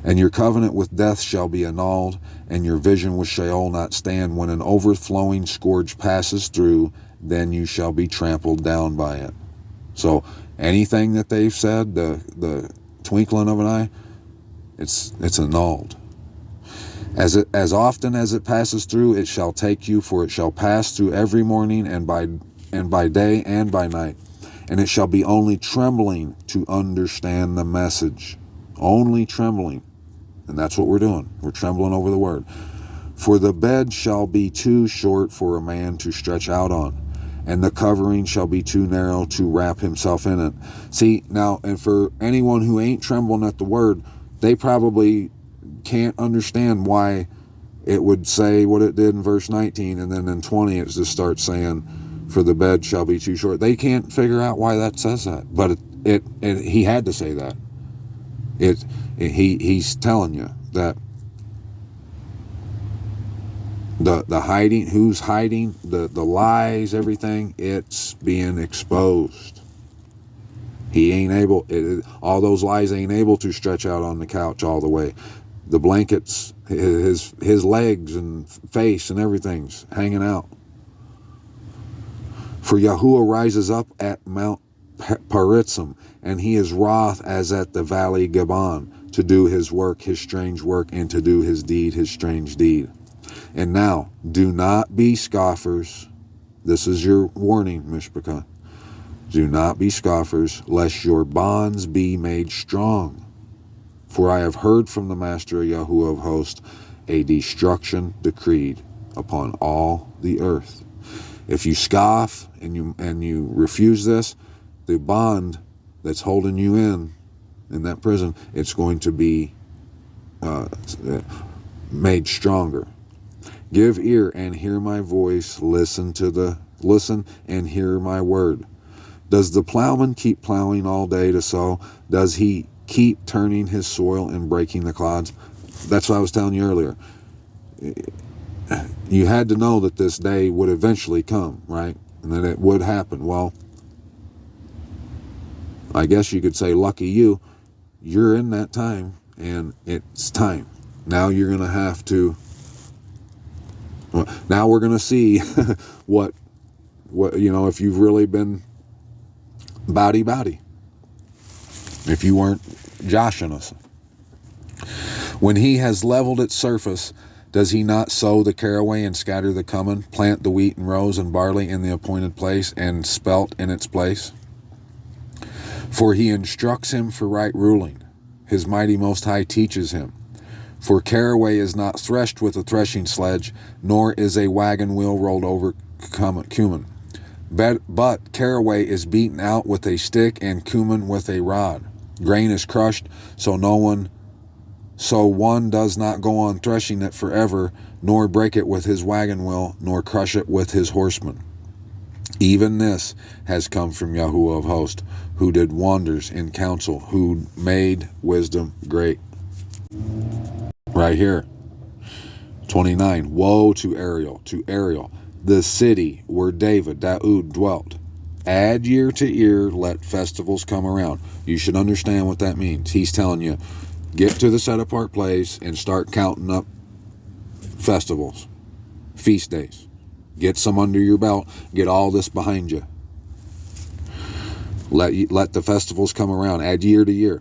B: And your covenant with death shall be annulled, and your vision with Sheol not stand. When an overflowing scourge passes through, then you shall be trampled down by it. So anything that they've said, the twinkling of an eye, it's annulled. As often as it passes through, it shall take you, for it shall pass through every morning, and by day and by night. And it shall be only trembling to understand the message. Only trembling. And that's what we're doing. We're trembling over the word. For the bed shall be too short for a man to stretch out on, and the covering shall be too narrow to wrap himself in it. See, now, and for anyone who ain't trembling at the word, they probably can't understand why it would say what it did in verse 19, and then in 20 it just starts saying, for the bed shall be too short. They can't figure out why that says that. But he had to say that. He's telling you that the hiding, who's hiding, the lies, everything, it's being exposed. He ain't able, all those lies ain't able to stretch out on the couch all the way. The blankets, his legs and face and everything's hanging out. For Yahuwah rises up at Mount Paritzim, and he is wroth as at the valley Gabon, to do his work, his strange work, and to do his deed, his strange deed. And now, do not be scoffers. This is your warning, Mishpachah. Do not be scoffers, lest your bonds be made strong. For I have heard from the Master Yahuwah of hosts a destruction decreed upon all the earth. If you scoff and you refuse this, the bond that's holding you in that prison, it's going to be made stronger. Give ear and hear my voice. Listen and hear my word. Does the plowman keep plowing all day to sow? Does he keep turning his soil and breaking the clods? That's what I was telling you earlier. You had to know that this day would eventually come, right? And that it would happen. Well, I guess you could say, lucky you, you're in that time, and it's time. Now you're going to have to, now we're going to see what, if you've really been body. If you weren't joshing us. When he has leveled its surface, does he not sow the caraway and scatter the cumin, plant the wheat and rows and barley in the appointed place, and spelt in its place? For he instructs him for right ruling. His mighty Most High teaches him. For caraway is not threshed with a threshing sledge, nor is a wagon wheel rolled over cumin. But caraway is beaten out with a stick, and cumin with a rod. Grain is crushed, so one does not go on threshing it forever, nor break it with his wagon wheel, nor crush it with his horsemen. Even this has come from Yahuwah of hosts, who did wonders in counsel, who made wisdom great. Right here, 29. Woe to Ariel, the city where Daud dwelt. Add year to year, let festivals come around. You should understand what that means. He's telling you, get to the set apart place and start counting up festivals, feast days. Get some under your belt. Get all this behind you. Let the festivals come around. Add year to year.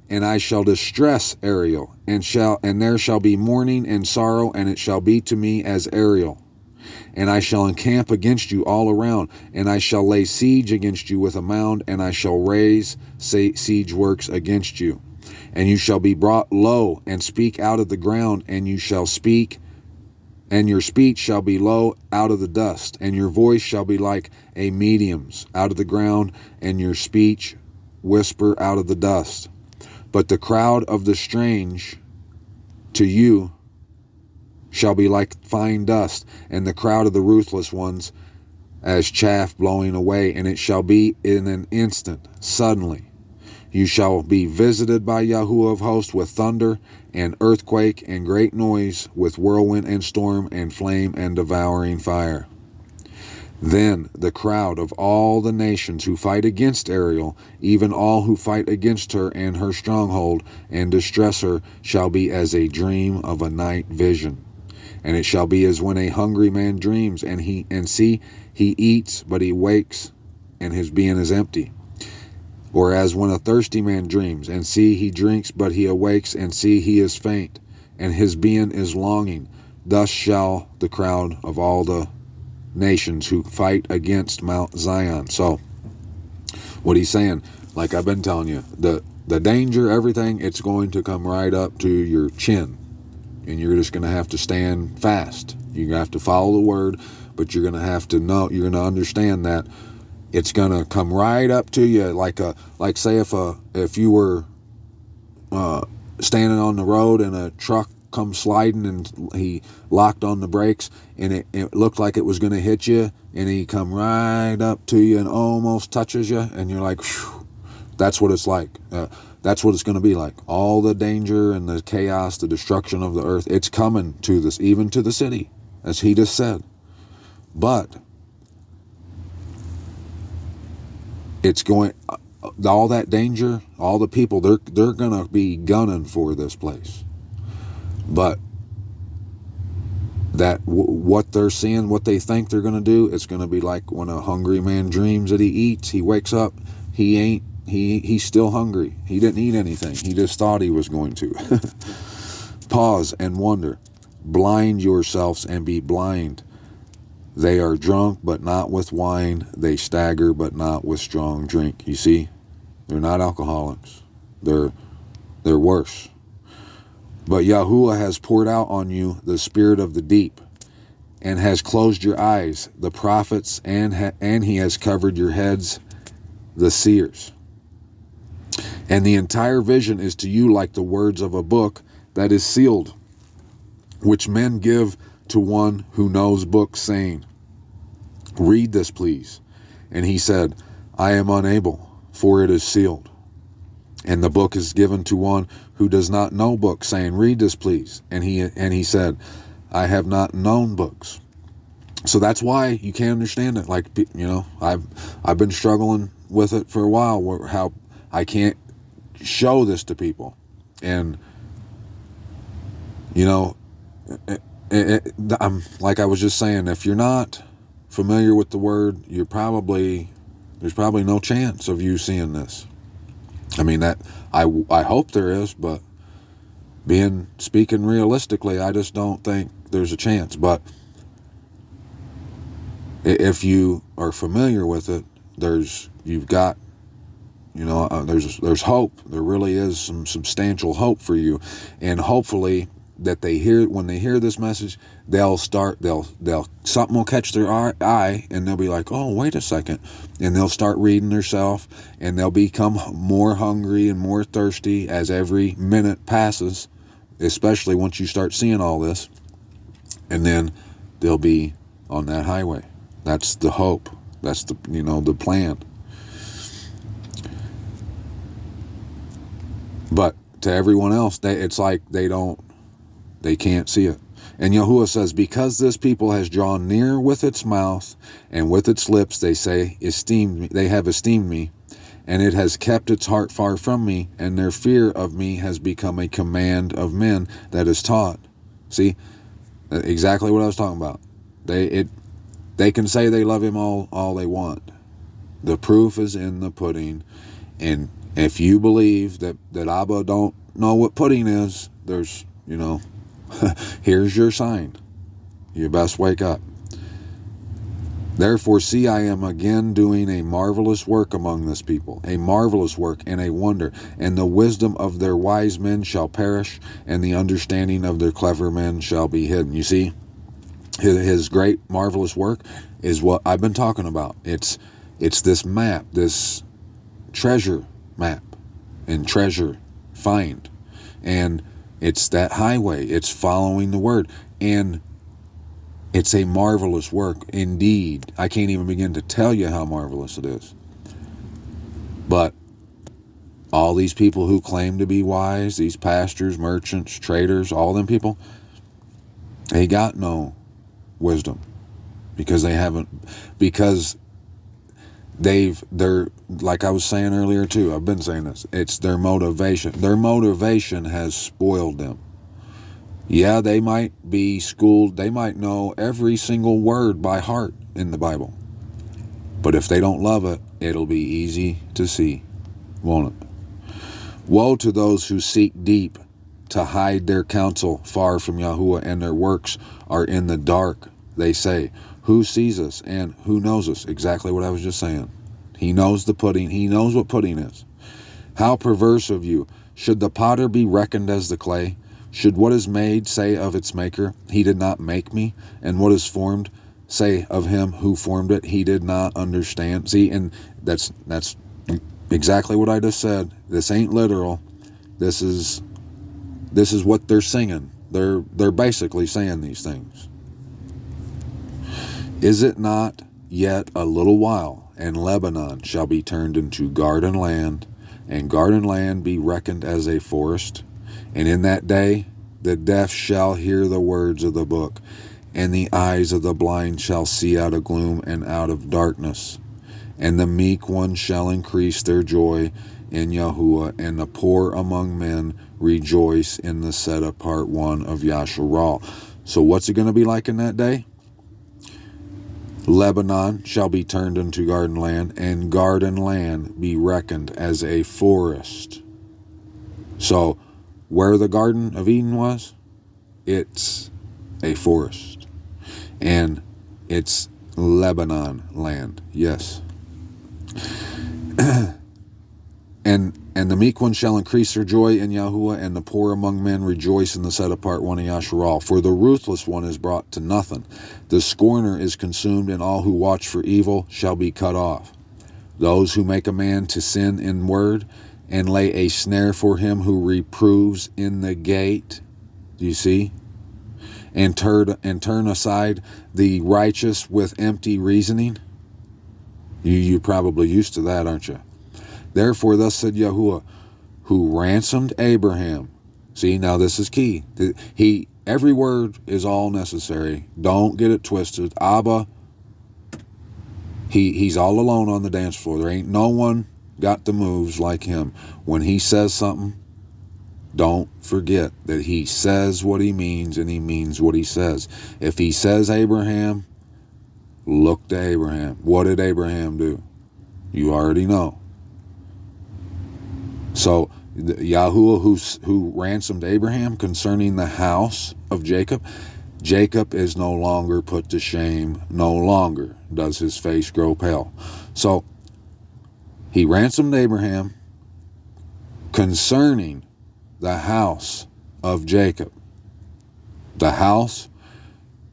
B: And I shall distress Ariel, and there shall be mourning and sorrow, and it shall be to me as Ariel. And I shall encamp against you all around, and I shall lay siege against you with a mound, and I shall raise siege works against you. And you shall be brought low, and speak out of the ground, and you shall speak, and your speech shall be low out of the dust, and your voice shall be like a medium's out of the ground, and your speech whisper out of the dust. But the crowd of the strange to you shall be like fine dust, and the crowd of the ruthless ones as chaff blowing away, and it shall be in an instant, suddenly. You shall be visited by Yahuwah of hosts with thunder and earthquake and great noise, with whirlwind and storm and flame and devouring fire. Then the crowd of all the nations who fight against Ariel, even all who fight against her and her stronghold and distress her, shall be as a dream of a night vision. And it shall be as when a hungry man dreams, and see, he eats, but he wakes, and his being is empty. Or as when a thirsty man dreams, and see, he drinks, but he awakes, and see, he is faint, and his being is longing. Thus shall the crowd of all the nations who fight against Mount Zion. So, what he's saying, like I've been telling you, the danger, everything, it's going to come right up to your chin. And you're just going to have to stand fast. You're going to have to follow the word, but you're going to have to know, you're going to understand that it's going to come right up to you, like say if you were standing on the road and a truck comes sliding and he locked on the brakes and it looked like it was going to hit you, and he come right up to you and almost touches you, and you're like, whew. That's what it's like. That's what it's going to be like. All the danger and the chaos, the destruction of the earth, it's coming to this, even to the city, as he just said. But it's going, all that danger, all the people, they're going to be gunning for this place. But that what they're seeing, what they think they're going to do, it's going to be like when a hungry man dreams that he eats, he wakes up, He's still hungry. He didn't eat anything. He just thought he was going to. Pause and wonder. Blind yourselves and be blind. They are drunk, but not with wine. They stagger, but not with strong drink. You see, they're not alcoholics. They're worse. But Yahuwah has poured out on you the spirit of the deep, and has closed your eyes, the prophets, and he has covered your heads, the seers. And the entire vision is to you like the words of a book that is sealed, which men give to one who knows books, saying, read this, please. And he said, I am unable, for it is sealed. And the book is given to one who does not know books, saying, read this, please. And he said, I have not known books. So that's why you can't understand it. Like, you know, I've been struggling with it for a while, how I can't show this to people. And, you know, I'm like I was just saying, if you're not familiar with the word, there's probably no chance of you seeing this. I mean, that I hope there is, but speaking realistically, I just don't think there's a chance. But if you are familiar with it, there's hope. There really is some substantial hope for you, and hopefully that when they hear this message, something will catch their eye, and they'll be like, oh, wait a second, and they'll start reading themselves, and they'll become more hungry and more thirsty as every minute passes, especially once you start seeing all this, and then they'll be on that highway. That's the hope. That's the plan. But to everyone else, it's like they can't see it. And Yahuwah says, because this people has drawn near with its mouth and with its lips, they have esteemed me, and it has kept its heart far from me, and their fear of me has become a command of men that is taught. See, exactly what I was talking about. They can say they love him all they want. The proof is in the pudding. And if you believe that Abba don't know what pudding is, there's, here's your sign. You best wake up. Therefore, see, I am again doing a marvelous work among this people, a marvelous work and a wonder, and the wisdom of their wise men shall perish, and the understanding of their clever men shall be hidden. You see, his great, marvelous work is what I've been talking about. It's this map, this treasure map, and treasure find, and it's that highway. It's following the word, and it's a marvelous work indeed. I can't even begin to tell you how marvelous it is. But all these people who claim to be wise, these pastors, merchants, traders, all them people, they got no wisdom because they're like I was saying earlier too, I've been saying this, it's their motivation. Their motivation has spoiled them. Yeah, they might be schooled, they might know every single word by heart in the Bible. But if they don't love it, it'll be easy to see, won't it? Woe to those who seek deep to hide their counsel far from Yahuwah, and their works are in the dark. They say, who sees us and who knows us? Exactly what I was just saying. He knows the pudding. He knows what pudding is. How perverse of you. Should the potter be reckoned as the clay? Should what is made say of its maker, he did not make me? And what is formed say of him who formed it, he did not understand? See, and that's exactly what I just said. This ain't literal. This is what they're singing. They're basically saying these things. Is it not yet a little while, and Lebanon shall be turned into garden land, and garden land be reckoned as a forest? And in that day the deaf shall hear the words of the book, and the eyes of the blind shall see out of gloom and out of darkness. And the meek ones shall increase their joy in Yahuwah, and the poor among men rejoice in the set apart one of Yasharal. So what's it going to be like in that day? Lebanon shall be turned into garden land, and garden land be reckoned as a forest. So, where the Garden of Eden was, it's a forest. And it's Lebanon land, yes. And the meek one shall increase their joy in Yahuwah, and the poor among men rejoice in the set apart one of Yasharal. For the ruthless one is brought to nothing. The scorner is consumed, and all who watch for evil shall be cut off. Those who make a man to sin in word, and lay a snare for him who reproves in the gate. Do you see? And turn aside the righteous with empty reasoning. You're probably used to that, aren't you? Therefore, thus said Yahuwah, who ransomed Abraham. See, now this is key. Every word is all necessary. Don't get it twisted. Abba, he's all alone on the dance floor. There ain't no one got the moves like him. When he says something, don't forget that he says what he means, and he means what he says. If he says Abraham, look to Abraham. What did Abraham do? You already know. So Yahuwah who ransomed Abraham concerning the house of Jacob, Jacob is no longer put to shame. No longer does his face grow pale. So he ransomed Abraham concerning the house of Jacob. The house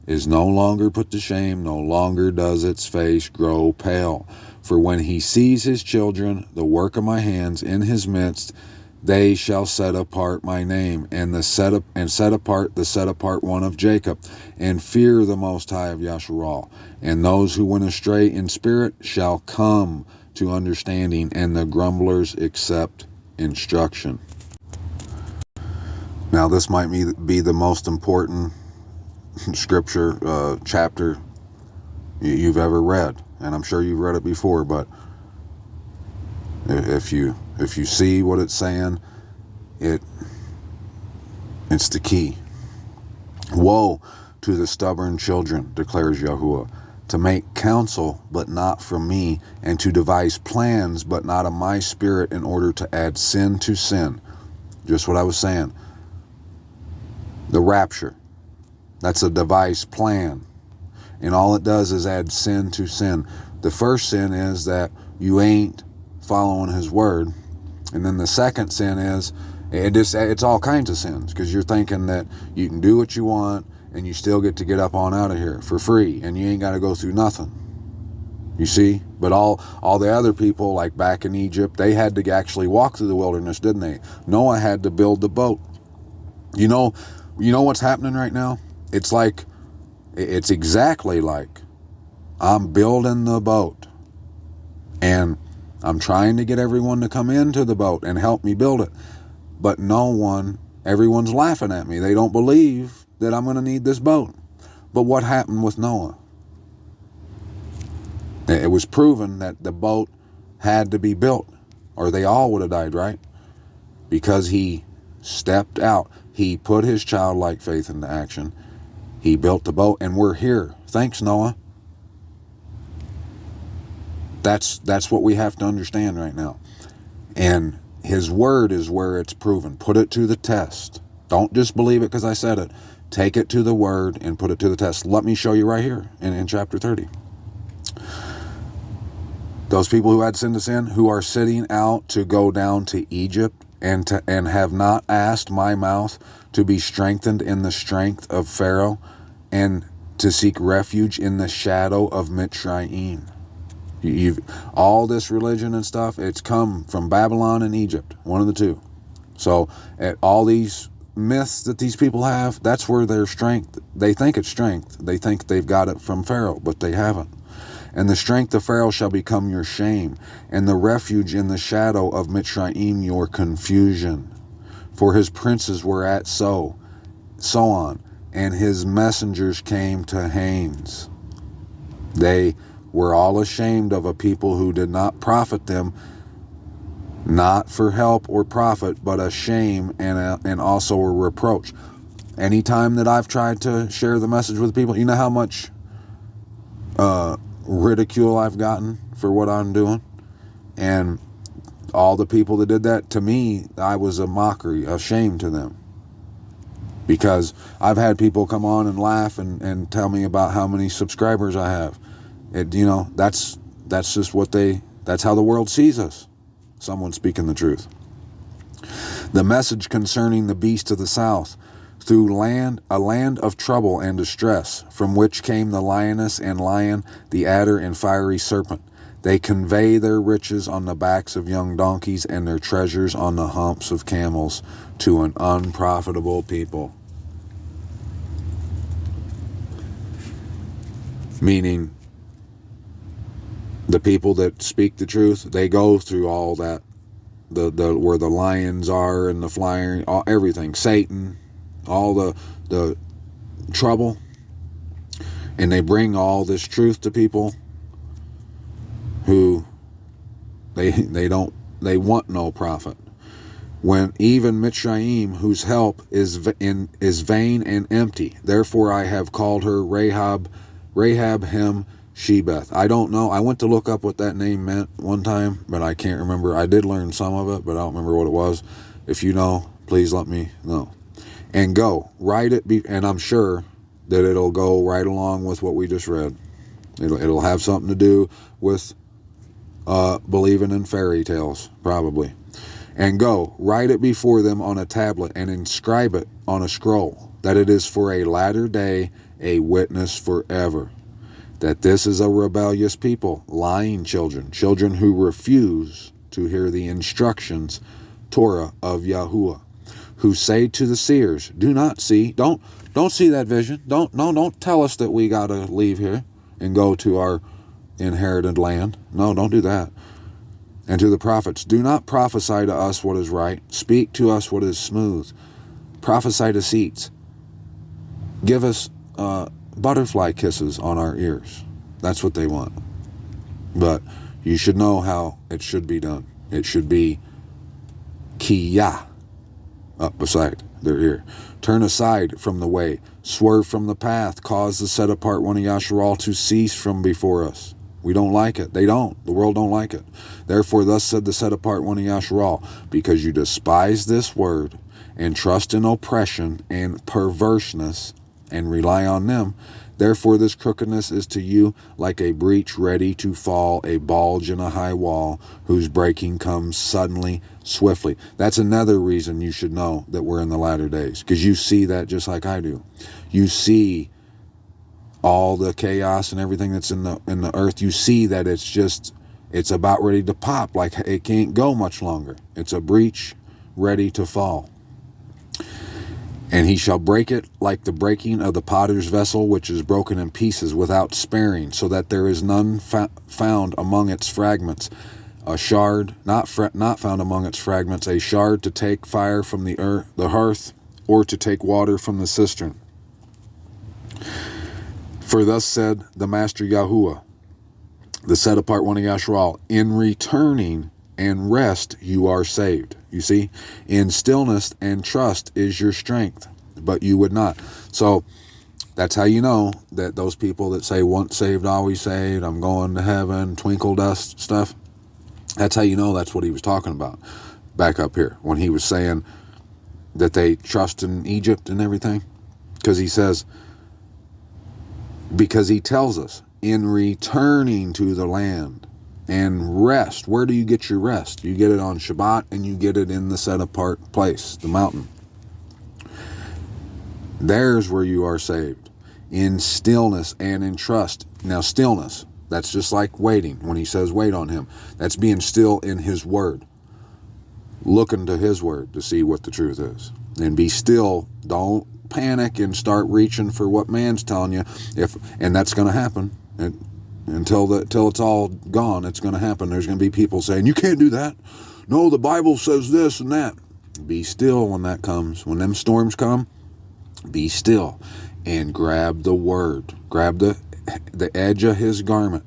B: is no longer put to shame, no longer does its face grow pale. For when he sees his children, the work of my hands in his midst, they shall set apart my name, and set apart the set apart one of Jacob, and fear the Most High of Yasharal. And those who went astray in spirit shall come to understanding, and the grumblers accept instruction. Now, this might be the most important scripture chapter you've ever read, and I'm sure you've read it before, but if you see what it's saying, it's the key. Woe to the stubborn children, declares Yahuwah, to make counsel but not from me, and to devise plans but not of my spirit, in order to add sin to sin. Just what I was saying. The rapture, that's a devised plan. And all it does is add sin to sin. The first sin is that you ain't following his word. And then the second sin is, it's all kinds of sins, because you're thinking that you can do what you want and you still get to get up on out of here for free, and you ain't got to go through nothing. You see? But all the other people, like back in Egypt, they had to actually walk through the wilderness, didn't they? Noah had to build the boat. You know what's happening right now? It's exactly like I'm building the boat, and I'm trying to get everyone to come into the boat and help me build it. But everyone's laughing at me. They don't believe that I'm going to need this boat. But what happened with Noah? It was proven that the boat had to be built, or they all would have died, right? Because he stepped out. He put his childlike faith into action. He built the boat, and we're here. Thanks, Noah. That's what we have to understand right now. And his word is where it's proven. Put it to the test. Don't just believe it because I said it. Take it to the word and put it to the test. Let me show you right here in chapter 30. Those people who had sin to sin, who are sitting out to go down to Egypt, and have not asked my mouth to be strengthened in the strength of Pharaoh, and to seek refuge in the shadow of Mitzrayim. All this religion and stuff, it's come from Babylon and Egypt, one of the two. So all these myths that these people have, that's where their strength, they think it's strength. They think they've got it from Pharaoh, but they haven't. And the strength of Pharaoh shall become your shame, and the refuge in the shadow of Mitzrayim your confusion. For his princes were at so on, and his messengers came to Hanes. They were all ashamed of a people who did not profit them, not for help or profit, but a shame and also a reproach. Anytime that I've tried to share the message with people, you know how much ridicule I've gotten for what I'm doing. And all the people that did that, to me, I was a mockery, a shame to them. Because I've had people come on and laugh and tell me about how many subscribers I have. That's just that's how the world sees us. Someone speaking the truth. The message concerning the beast of the south, through a land of trouble and distress, from which came the lioness and lion, the adder and fiery serpent. They convey their riches on the backs of young donkeys and their treasures on the humps of camels to an unprofitable people. Meaning, the people that speak the truth, they go through all that, where the lions are and the flying, everything, Satan, all the trouble, and they bring all this truth to people who they want no profit. When even Mitzrayim, whose help is vain and empty, therefore I have called her Rahab Hem Shebeth. I don't know. I went to look up what that name meant one time, but I can't remember. I did learn some of it, but I don't remember what it was. If you know, please let me know. And go, write it, and I'm sure that it'll go right along with what we just read. It'll have something to do with believing in fairy tales, probably. And go, write it before them on a tablet and inscribe it on a scroll, that it is for a latter day a witness forever, that this is a rebellious people, lying children who refuse to hear the instructions, Torah of Yahuwah, who say to the seers, do not see, don't see that vision, don't tell us that we got to leave here and go to our inherited land. No, don't do that. And to the prophets, do not prophesy to us what is right, speak to us what is smooth, prophesy deceits, give us butterfly kisses on our ears. That's what they want. But you should know how it should be done. It should be kiyah, up beside their ear. Turn aside from the way, swerve from the path, cause the set apart one of Yasharal to cease from before us. We don't like it. They don't. The world don't like it. Therefore, thus said the set apart one of Yasharal, because you despise this word and trust in oppression and perverseness and rely on them. Therefore, this crookedness is to you like a breach ready to fall, a bulge in a high wall, whose breaking comes suddenly, swiftly. That's another reason you should know that we're in the latter days, because you see that just like I do. You see all the chaos and everything that's in the earth. You see that it's about ready to pop, like it can't go much longer. It's a breach ready to fall. And he shall break it like the breaking of the potter's vessel, which is broken in pieces without sparing, so that there is none found among its fragments. A shard, not found among its fragments, a shard to take fire from the hearth, or to take water from the cistern. For thus said the Master Yahuwah, the set apart one of Yasharal, in returning and rest you are saved. You see, in stillness and trust is your strength, but you would not. So that's how you know that those people that say once saved, always saved, I'm going to heaven, twinkle dust stuff, that's how you know that's what he was talking about back up here when he was saying that they trust in Egypt and everything. Because he says, because he tells us, in returning to the land and rest. Where do you get your rest? You get it on Shabbat, and you get it in the set apart place, the mountain. There's where you are saved, in stillness and in trust. Now, stillness, that's just like waiting. When he says wait on him, that's being still in his word. Looking to his word to see what the truth is. And be still. Don't panic and start reaching for what man's telling you. And that's going to happen. Until it's all gone, it's going to happen. There's going to be people saying, you can't do that. No, the Bible says this and that. Be still when that comes. When them storms come, be still and grab the word. Grab the edge of his garment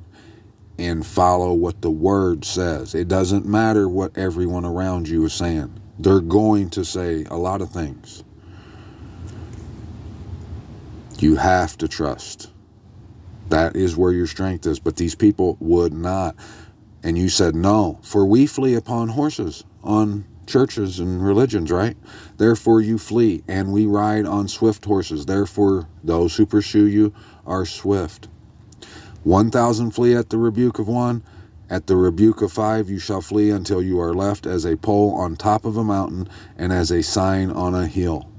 B: and follow what the word says. It doesn't matter what everyone around you is saying. They're going to say a lot of things. You have to trust. That is where your strength is. But these people would not. And you said, no, for we flee upon horses, on churches and religions, right? Therefore you flee, and we ride on swift horses. Therefore those who pursue you are swift. 1,000 flee at the rebuke of one. At the rebuke of 5 you shall flee until you are left as a pole on top of a mountain and as a sign on a hill.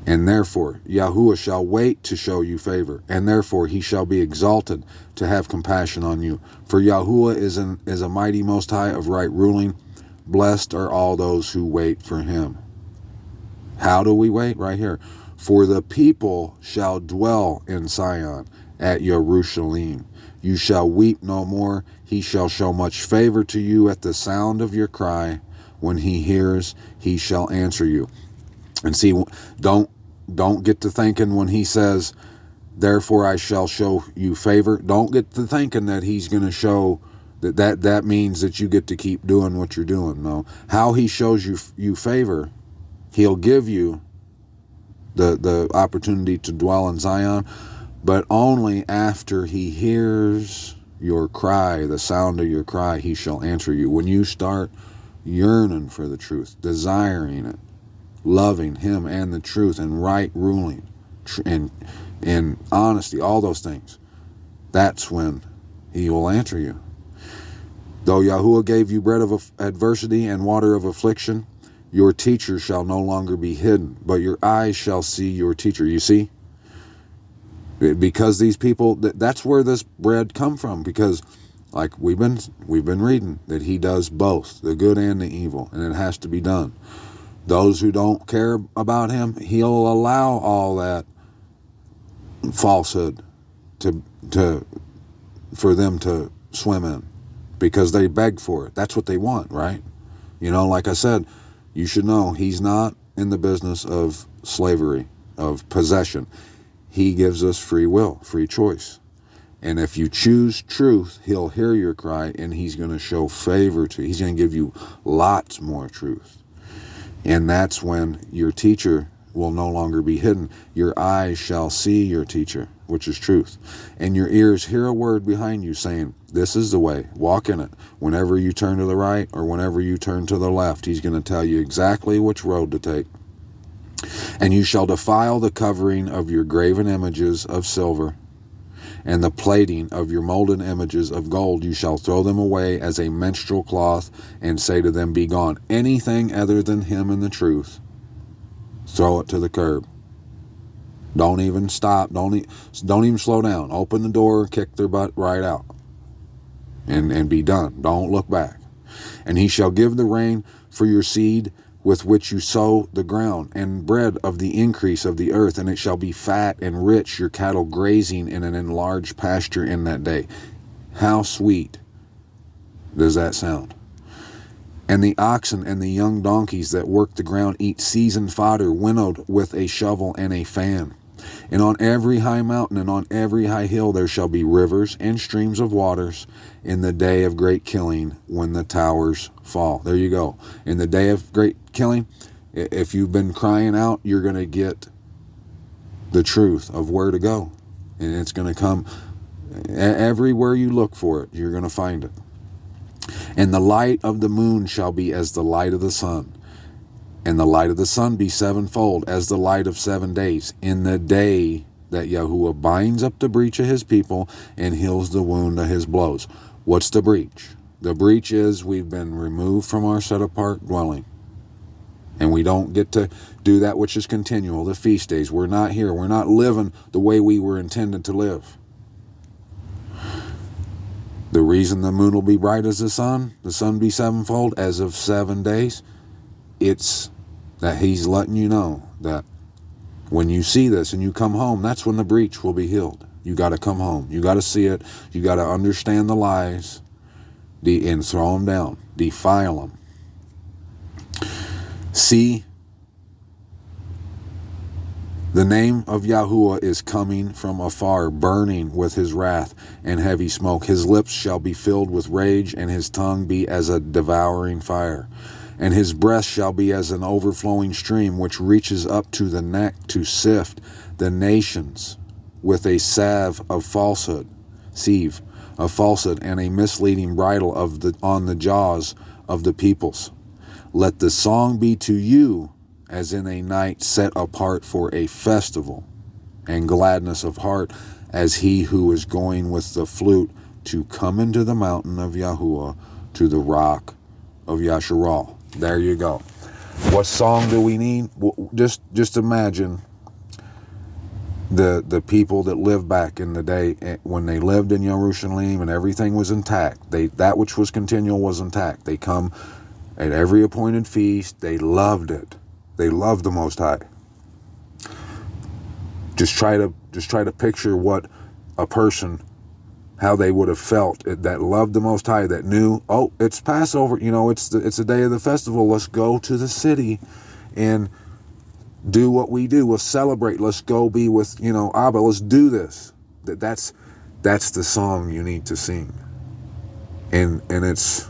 B: And therefore Yahuwah shall wait to show you favor, and therefore he shall be exalted to have compassion on you. For Yahuwah is a mighty Most High of right ruling. Blessed are all those who wait for him. How do we wait? Right here. For the people shall dwell in Sion at Jerusalem. You shall weep no more. He shall show much favor to you at the sound of your cry. When he hears, he shall answer you. And see, don't get to thinking when he says, therefore I shall show you favor. Don't get to thinking that he's going to show that means that you get to keep doing what you're doing. No. How he shows you favor, he'll give you the opportunity to dwell in Zion, but only after he hears your cry, the sound of your cry, he shall answer you. When you start yearning for the truth, desiring it, loving him and the truth and right ruling and honesty, all those things, that's when he will answer you. Though Yahuwah gave you bread of adversity and water of affliction, your teacher shall no longer be hidden, but your eyes shall see your teacher. You see? Because these people, that's where this bread come from, because like we've been reading that he does both the good and the evil, and it has to be done. Those who don't care about him, he'll allow all that falsehood for them to swim in, because they beg for it. That's what they want, right? You know, like I said, you should know he's not in the business of slavery, of possession. He gives us free will, free choice. And if you choose truth, he'll hear your cry, and he's going to show favor to you. He's going to give you lots more truth. And that's when your teacher will no longer be hidden. Your eyes shall see your teacher, which is truth. And your ears hear a word behind you saying, this is the way, walk in it. Whenever you turn to the right or whenever you turn to the left, he's going to tell you exactly which road to take. And you shall defile the covering of your graven images of silver, and the plating of your molten images of gold. You shall throw them away as a menstrual cloth, and say to them, be gone. Anything other than him and the truth, throw it to the curb. Don't even stop. Don't even slow down. Open the door, kick their butt right out, and be done. Don't look back. And he shall give the rain for your seed, with which you sow the ground, and bread of the increase of the earth, and it shall be fat and rich, your cattle grazing in an enlarged pasture in that day. How sweet does that sound? And the oxen and the young donkeys that work the ground eat seasoned fodder, winnowed with a shovel and a fan. And on every high mountain and on every high hill there shall be rivers and streams of waters in the day of great killing, when the towers fall. There you go. In the day of great killing, if you've been crying out, you're going to get the truth of where to go. And it's going to come everywhere you look for it. You're going to find it. And the light of the moon shall be as the light of the sun, and the light of the sun be sevenfold as the light of 7 days, in the day that Yahuwah binds up the breach of his people and heals the wound of his blows. What's the breach? The breach is we've been removed from our set-apart dwelling, and we don't get to do that which is continual, the feast days. We're not here. We're not living the way we were intended to live. The reason the moon will be bright as the sun be sevenfold as of 7 days, it's that he's letting you know that when you see this and you come home, that's when the breach will be healed. You got to come home. You got to see it. You got to understand the lies and throw them down. Defile them. See, the name of Yahuwah is coming from afar, burning with his wrath and heavy smoke. His lips shall be filled with rage, and his tongue be as a devouring fire. And his breast shall be as an overflowing stream, which reaches up to the neck to sift the nations with a salve of falsehood, and a misleading bridle on the jaws of the peoples. Let the song be to you as in a night set apart for a festival, and gladness of heart as he who is going with the flute to come into the mountain of Yahuwah, to the rock of Yasharal. There you go. What song do we need? Well, just imagine the people that lived back in the day when they lived in Jerusalem and everything was intact. That which was continual was intact. They come at every appointed feast. They loved it. They loved the Most High. Just try to picture what a person, how they would have felt that loved the Most High, that knew, oh, it's Passover, it's the day of the festival. Let's go to the city and do what we do. We'll celebrate. Let's go be with, Abba. Let's do this. That's the song you need to sing. And it's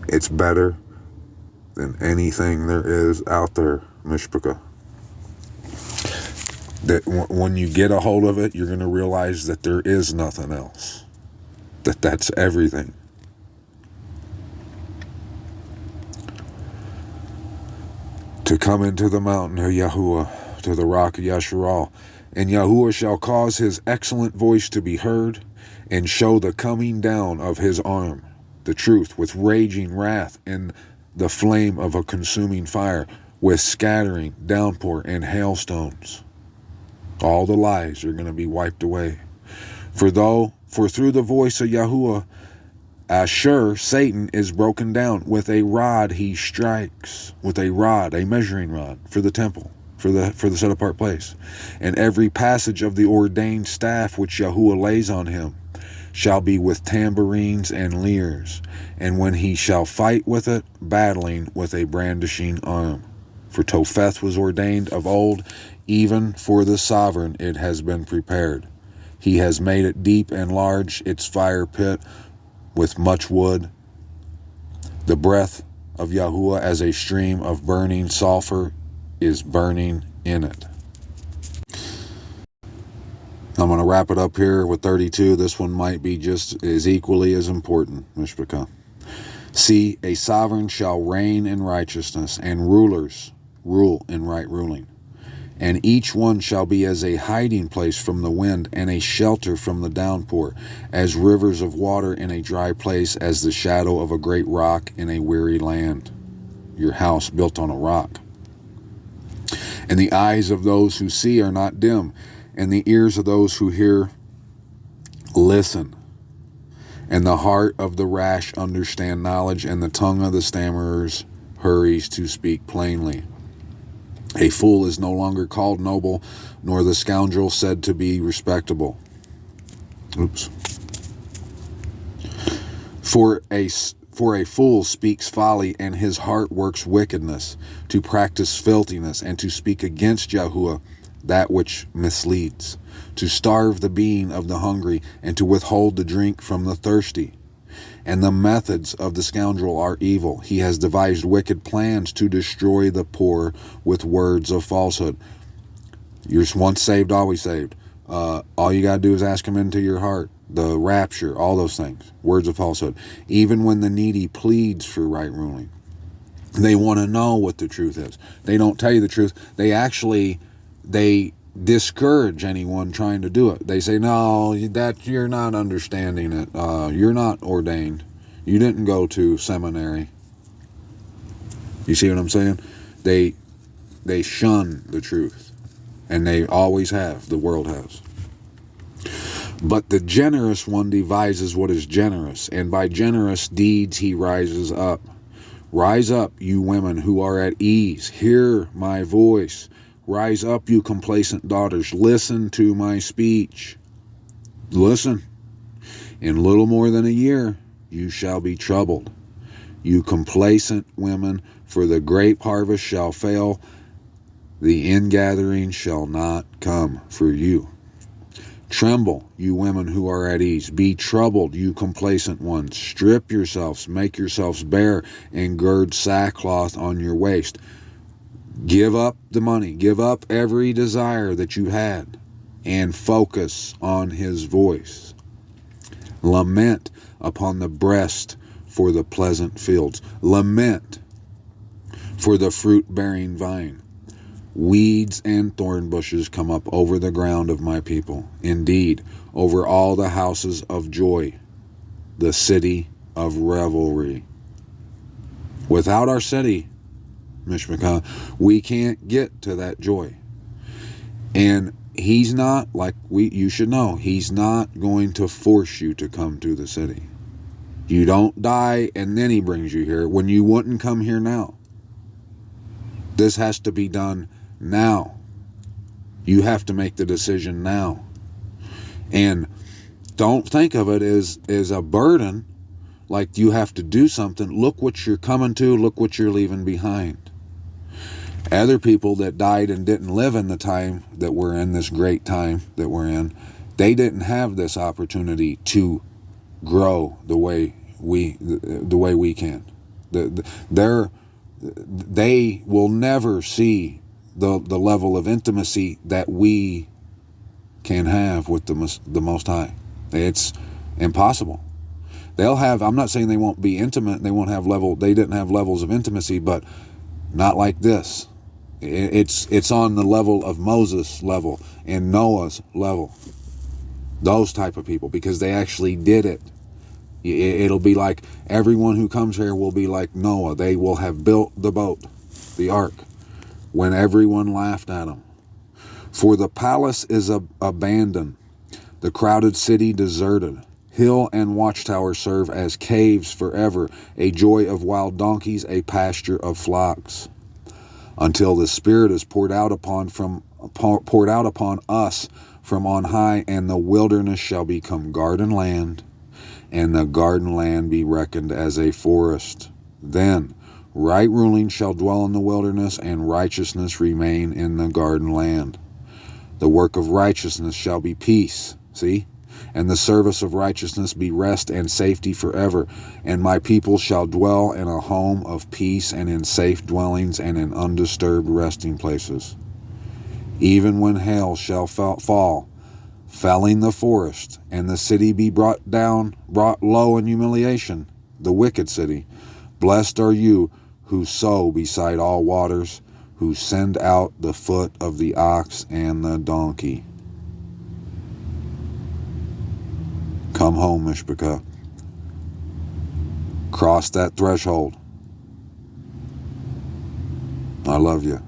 B: it's better than anything there is out there, Mishpachah. That when you get a hold of it, you're going to realize that there is nothing else. That's everything. To come into the mountain of Yahuwah, to the rock of Yasharal. And Yahuwah shall cause his excellent voice to be heard, and show the coming down of his arm, the truth, with raging wrath and the flame of a consuming fire, with scattering, downpour, and hailstones. All the lies are going to be wiped away. For through the voice of Yahuwah, Asher, Satan, is broken down. With a rod he strikes, with a rod, a measuring rod, for the temple, for the set apart place. And every passage of the ordained staff which Yahuwah lays on him shall be with tambourines and lyres. And when he shall fight with it, battling with a brandishing arm. For Topheth was ordained of old, even for the sovereign it has been prepared. He has made it deep and large, its fire pit, with much wood. The breath of Yahuwah as a stream of burning sulfur is burning in it. I'm going to wrap it up here with 32. This one might be just as equally as important, Mishpachah. See, a sovereign shall reign in righteousness, and rulers rule in right ruling. And each one shall be as a hiding place from the wind, and a shelter from the downpour, as rivers of water in a dry place, as the shadow of a great rock in a weary land. Your house built on a rock. And the eyes of those who see are not dim, and the ears of those who hear listen. And the heart of the rash understand knowledge, and the tongue of the stammerers hurries to speak plainly. A fool is no longer called noble, nor the scoundrel said to be respectable. For a fool speaks folly, and his heart works wickedness, to practice filthiness, and to speak against Yahuwah that which misleads, to starve the being of the hungry, and to withhold the drink from the thirsty. And the methods of the scoundrel are evil. He has devised wicked plans to destroy the poor with words of falsehood. You're once saved, always saved. All you got to do is ask him into your heart. The rapture, all those things. Words of falsehood. Even when the needy pleads for right ruling. They want to know what the truth is. They don't tell you the truth. They discourage anyone trying to do it. They say, no, that you're not understanding it. You're not ordained. You didn't go to seminary. You see what I'm saying? They shun the truth, and they always have. The world has. But the generous one devises what is generous, and by generous deeds he rises up. Rise up, you women who are at ease. Hear my voice. Rise up, you complacent daughters. Listen to my speech. Listen. In little more than a year, you shall be troubled. You complacent women, for the grape harvest shall fail. The ingathering shall not come for you. Tremble, you women who are at ease. Be troubled, you complacent ones. Strip yourselves, make yourselves bare, and gird sackcloth on your waist. Give up the money. Give up every desire that you had. and focus on his voice. Lament upon the breast for the pleasant fields. Lament for the fruit-bearing vine. Weeds and thorn bushes come up over the ground of my people. Indeed, over all the houses of joy, the city of revelry. Without our city, Mishpachah, we can't get to that joy. And he's not, you should know, he's not going to force you to come to the city. You don't die and then he brings you here when you wouldn't come here now. This has to be done now. You have to make the decision now. And don't think of it as a burden, like you have to do something. Look what you're coming to. Look what you're leaving behind. Other people that died and didn't live in the time that we're in, this great time that we're in, they didn't have this opportunity to grow the way we can. They will never see the level of intimacy that we can have with the Most High. It's impossible. They'll have, I'm not saying they won't be intimate, they didn't have levels of intimacy, but not like this. It's on the level of Moses' level and Noah's level. Those type of people, because they actually did it. It'll be like everyone who comes here will be like Noah. They will have built the boat, the ark, when everyone laughed at them. For the palace is abandoned, the crowded city deserted. Hill and watchtower serve as caves forever, a joy of wild donkeys, a pasture of flocks. Until the Spirit is poured out upon us from on high, and the wilderness shall become garden land, and the garden land be reckoned as a forest. Then right ruling shall dwell in the wilderness, and righteousness remain in the garden land. The work of righteousness shall be peace. See? And the service of righteousness be rest and safety forever. And my people shall dwell in a home of peace, and in safe dwellings, and in undisturbed resting places. Even when hail shall fall, felling the forest, and the city be brought low in humiliation, the wicked city. Blessed are you who sow beside all waters, who send out the foot of the ox and the donkey. Come home, Mishpachah. Cross that threshold. I love you.